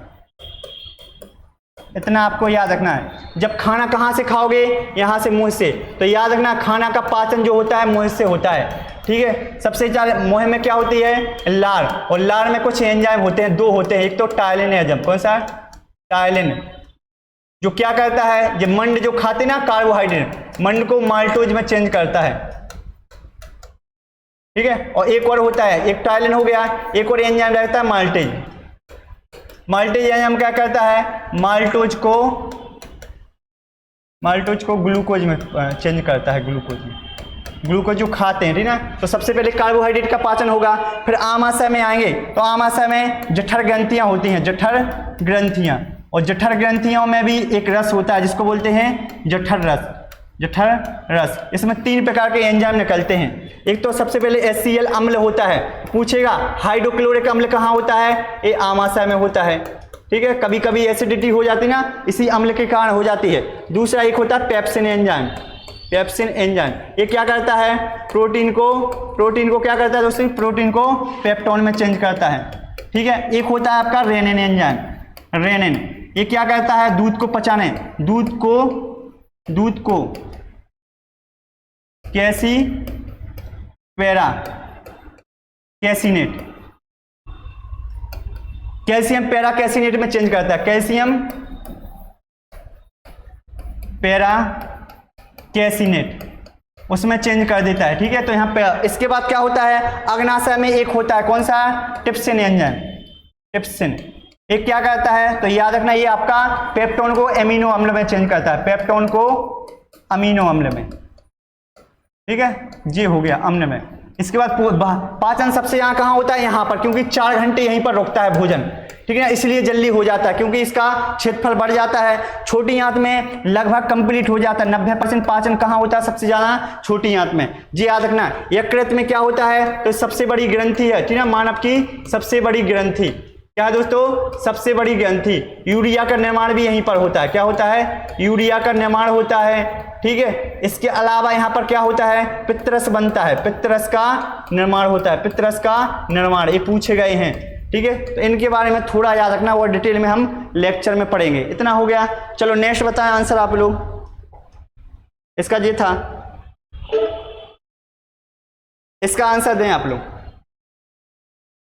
इतना आपको याद रखना है। जब खाना कहाँ से खाओगे, यहाँ से, मुंह से, तो याद रखना खाना का पाचन जो होता है मुंह से होता है, ठीक है। सबसे ज़्यादा मुंह में क्या होती है, लार, और लार में कुछ एंजाइम होते हैं, दो होते हैं, एक तो टायलिन एंजाइम, कौन सा, टायलिन, जो क्या करता है, जब मंड जो खाते ना कार्बोहाइड्रेट, मंड को माल्टोज में चेंज करता है, ठीक है। और एक और होता है, एक टायलिन हो गया, एक और एंजाइम रहता है माल्टेज। माल्टेज एंजाइम क्या करता है, माल्टोज को ग्लूकोज में चेंज करता है, ग्लूकोज में, ग्लूकोज जो खाते हैं, ठीक ना। तो सबसे पहले कार्बोहाइड्रेट का पाचन होगा, फिर आमाशय में आएंगे, तो आमाशय में जठर ग्रंथियां होती हैं, जठर ग्रंथियां, और जठर ग्रंथियों में भी एक रस होता है जिसको बोलते हैं जठर रस, जठर रस। इसमें 3 प्रकार के एंजाइम निकलते हैं। एक तो सबसे पहले HCl अम्ल होता है, पूछेगा हाइड्रोक्लोरिक अम्ल कहाँ होता है, ये आमाशय में होता है, ठीक है। कभी कभी एसिडिटी हो जाती है ना, इसी अम्ल के कारण हो जाती है। दूसरा एक होता है पेप्सिन एंजाइम, पेप्सिन एंजाइम, ये क्या करता है, प्रोटीन को क्या करता है दोस्तों, प्रोटीन को पेप्टोन में चेंज करता है, ठीक है। एक होता है आपका रेनिन एंजाइम, रेनिन, ये क्या करता है, दूध को पचाने, दूध को कैसीनेट, कैल्शियम पैरा कैसीनेट में चेंज करता है, कैल्शियम पैरा कैसीनेट उसमें चेंज कर देता है, ठीक है। तो यहाँ पे इसके बाद क्या होता है, अग्नाशय में एक होता है, कौन सा, टिप्सिन एंजाइम, टिप्सिन, एक क्या करता है, तो याद रखना ये आपका पेप्टोन को एमिनो अम्ल में चेंज करता है, पेप्टोन को अमीनो अम्ल में, ठीक है, ये हो गया अम्ल में। इसके बाद पाचन सबसे यहाँ कहाँ होता है, यहाँ पर, क्योंकि 4 घंटे यहीं पर रुकता है भोजन, ठीक है, इसलिए जल्दी हो जाता है, क्योंकि इसका क्षेत्रफल बढ़ जाता है। छोटी आंत में लगभग कंप्लीट हो जाता है, 90% पाचन कहाँ होता है सबसे ज्यादा, छोटी आंत में। जी याद रखना, यकृत में क्या होता है, तो सबसे बड़ी ग्रंथि है, ठीक है, मानव की सबसे बड़ी ग्रंथि क्या है दोस्तों, सबसे बड़ी ग्रंथि। यूरिया का निर्माण भी यहीं पर होता है, क्या होता है, यूरिया का निर्माण होता है, ठीक है। इसके अलावा यहाँ पर क्या होता है, पित्तरस बनता है, पित्तरस का निर्माण होता है, पित्तरस का निर्माण, ये पूछे गए हैं, ठीक है। तो इनके बारे में थोड़ा याद रखना, और डिटेल में हम लेक्चर में पढ़ेंगे। इतना हो गया, चलो नेक्स्ट बताएं आंसर आप लोग। इसका ये था, इसका आंसर दें आप लोग।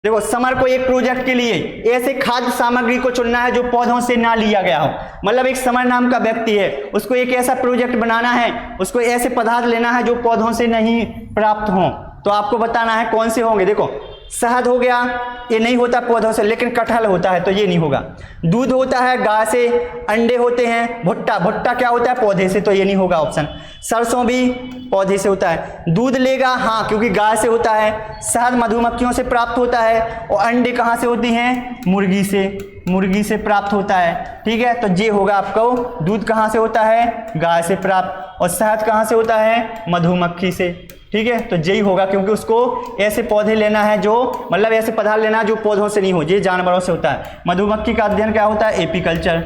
देखो, समर को एक प्रोजेक्ट के लिए ऐसे खाद्य सामग्री को चुनना है जो पौधों से ना लिया गया हो। मतलब एक समर नाम का व्यक्ति है, उसको एक ऐसा प्रोजेक्ट बनाना है, उसको ऐसे पदार्थ लेना है जो पौधों से नहीं प्राप्त हो। तो आपको बताना है कौन से होंगे। देखो, शहद हो गया, ये नहीं होता पौधों से, लेकिन कटहल होता है तो ये नहीं होगा। दूध होता है गाय से, अंडे होते हैं, भुट्टा, भुट्टा क्या होता है, पौधे से, तो ये नहीं होगा ऑप्शन। सरसों भी पौधे से होता है। दूध लेगा, हाँ, क्योंकि गाय से होता है। शहद मधुमक्खियों से प्राप्त होता है, और अंडे कहाँ से होती हैं, मुर्गी से, मुर्गी से प्राप्त होता है, ठीक है। तो ये होगा आपको, दूध कहाँ से होता है, गाय से प्राप्त, और शहद कहाँ से होता है, मधुमक्खी से, ठीक है। तो यही होगा, क्योंकि उसको ऐसे पौधे लेना है जो, मतलब ऐसे पदार्थ लेना है जो पौधों से नहीं हो, ये जानवरों से होता है। मधुमक्खी का अध्ययन क्या होता है, एपीकल्चर,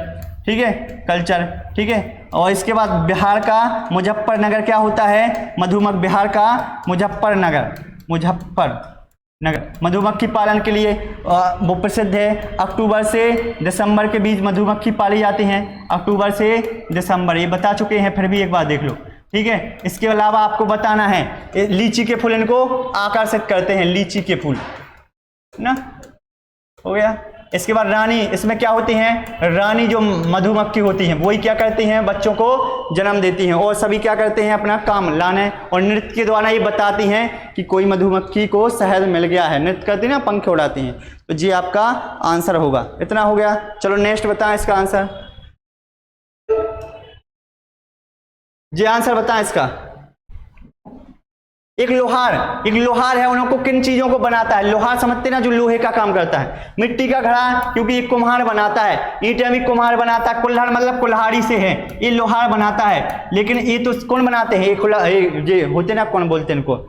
ठीक है, कल्चर, ठीक है। और इसके बाद बिहार का मुजफ्फरनगर क्या होता है, मधुमक्खी, बिहार का मुजफ्फरनगर, मुजफ्फरनगर मधुमक्खी पालन के लिए वो प्रसिद्ध है। अक्टूबर से दिसंबर के बीच मधुमक्खी पाली जाती हैं, अक्टूबर से दिसंबर, ये बता चुके हैं, फिर भी एक बार देख लो, ठीक है। इसके अलावा आपको बताना है, लीची के फूल इनको आकर्षित करते हैं, लीची के फूल ना, हो गया। इसके बाद रानी, इसमें क्या होती हैं, रानी जो मधुमक्खी होती हैं वही क्या करती हैं, बच्चों को जन्म देती हैं, और सभी क्या करते हैं, अपना काम लाने और नृत्य के द्वारा ये बताती हैं कि कोई मधुमक्खी को शहद मिल गया है, नृत्य करती है ना, पंख उड़ाती हैं। तो ये आपका आंसर होगा। इतना हो गया, चलो नेक्स्ट बताएं इसका आंसर। जी आंसर बताएं इसका। एक लोहार है, उनको किन चीजों को बनाता है? लोहार समझते ना, जो लोहे का काम करता है। मिट्टी का घड़ा, क्योंकि एक कुम्हार बनाता है। ईंटें भी कुम्हार बनाता है। कुल्हाड़ मतलब कुल्हाड़ी से है, ये लोहार बनाता है। लेकिन ये तो कौन बनाते हैं? ये होते ना, कौन बोलते हैं इनको?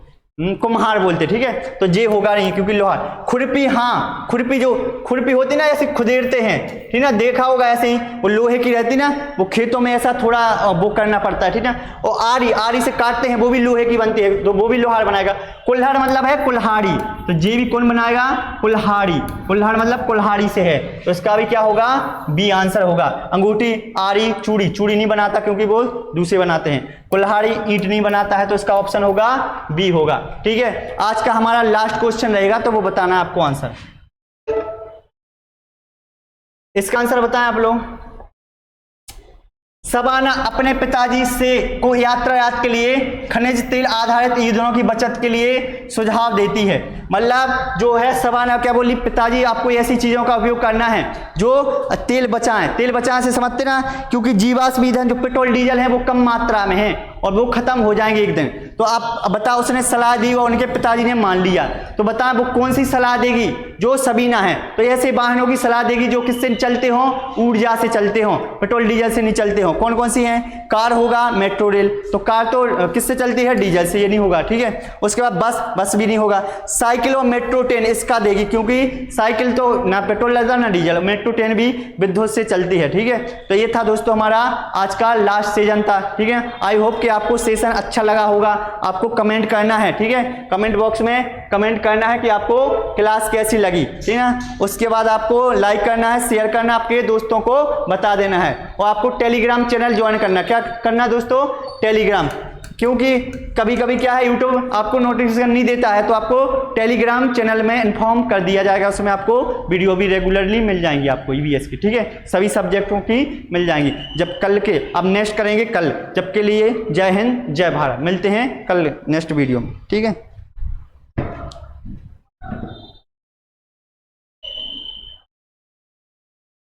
कुम्हार बोलते, ठीक है। तो ये होगा नहीं, क्योंकि लोहार। खुरपी, हाँ, खुरपी होती ना, ऐसे खुदेरते हैं, ठीक ना, देखा होगा ऐसे ही, वो लोहे की रहती ना, वो खेतों में ऐसा थोड़ा वो करना पड़ता है, ठीक ना। और आरी से काटते हैं, वो भी लोहे की बनती है, तो वो भी लोहार बनाएगा। कुल्हाड़ मतलब है कुल्हाड़ी, तो ये भी कौन बनाएगा? कुल्हाड़ी। कुल्हाड़ मतलब कुल्हाड़ी से है, तो इसका भी क्या होगा? बी आंसर होगा। अंगूठी, आरी, चूड़ी नहीं बनाता, क्योंकि वो दूसरे बनाते हैं। कुल्हाड़ी ईंट नहीं बनाता है, तो इसका ऑप्शन होगा बी होगा, ठीक है। आज का हमारा लास्ट क्वेश्चन रहेगा, तो वो बताना है आपको आंसर। इसका आंसर बताएं आप लोग। शबाना अपने पिताजी से को यातायात के लिए खनिज तेल आधारित ईंधनों की बचत के लिए सुझाव देती है। मतलब जो है शबाना क्या बोली? पिताजी आपको ऐसी चीजों का उपयोग करना है जो तेल बचाएं से समझते ना, क्योंकि जीवाश्म ईंधन जो पेट्रोल डीजल है वो कम मात्रा में है और वो खत्म हो जाएंगे एक दिन। तो आप बताओ, उसने सलाह दी और उनके पिताजी ने मान लिया, तो बताएं वो कौन सी सलाह देगी? जो सबीना है, तो ऐसे वाहनों की सलाह देगी जो किससे चलते हो? ऊर्जा से चलते हो, पेट्रोल डीजल से नहीं चलते हो। कौन कौन सी हैं? कार होगा, मेट्रो रेल, तो कार तो किससे चलती है? डीजल से, ये नहीं होगा, ठीक है। उसके बाद बस भी नहीं होगा। साइकिल और मेट्रो ट्रेन इसका देगी, क्योंकि साइकिल तो ना पेट्रोल लगता ना डीजल, मेट्रो ट्रेन भी विद्युत से चलती है, ठीक है। तो ये था दोस्तों हमारा आज का लास्ट सेशन था, ठीक है। आई होप कि आपको सेशन अच्छा लगा होगा। आपको कमेंट करना है, ठीक है, कमेंट बॉक्स में कमेंट करना है कि आपको क्लास कैसी लगी, ठीक है। उसके बाद आपको लाइक करना है, शेयर करना, आपके दोस्तों को बता देना है, और आपको टेलीग्राम चैनल ज्वाइन करना। क्या करना दोस्तों? टेलीग्राम, क्योंकि कभी कभी क्या है, यूट्यूब आपको नोटिफिकेशन नहीं देता है, तो आपको टेलीग्राम चैनल में इन्फॉर्म कर दिया जाएगा। उसमें आपको वीडियो भी रेगुलरली मिल जाएंगी, आपको ईवीएस की, ठीक है, सभी सब्जेक्टों की मिल जाएंगी। जब कल के अब नेक्स्ट करेंगे कल, जब के लिए जय हिंद जय भारत। मिलते हैं कल नेक्स्ट वीडियो में, ठीक है।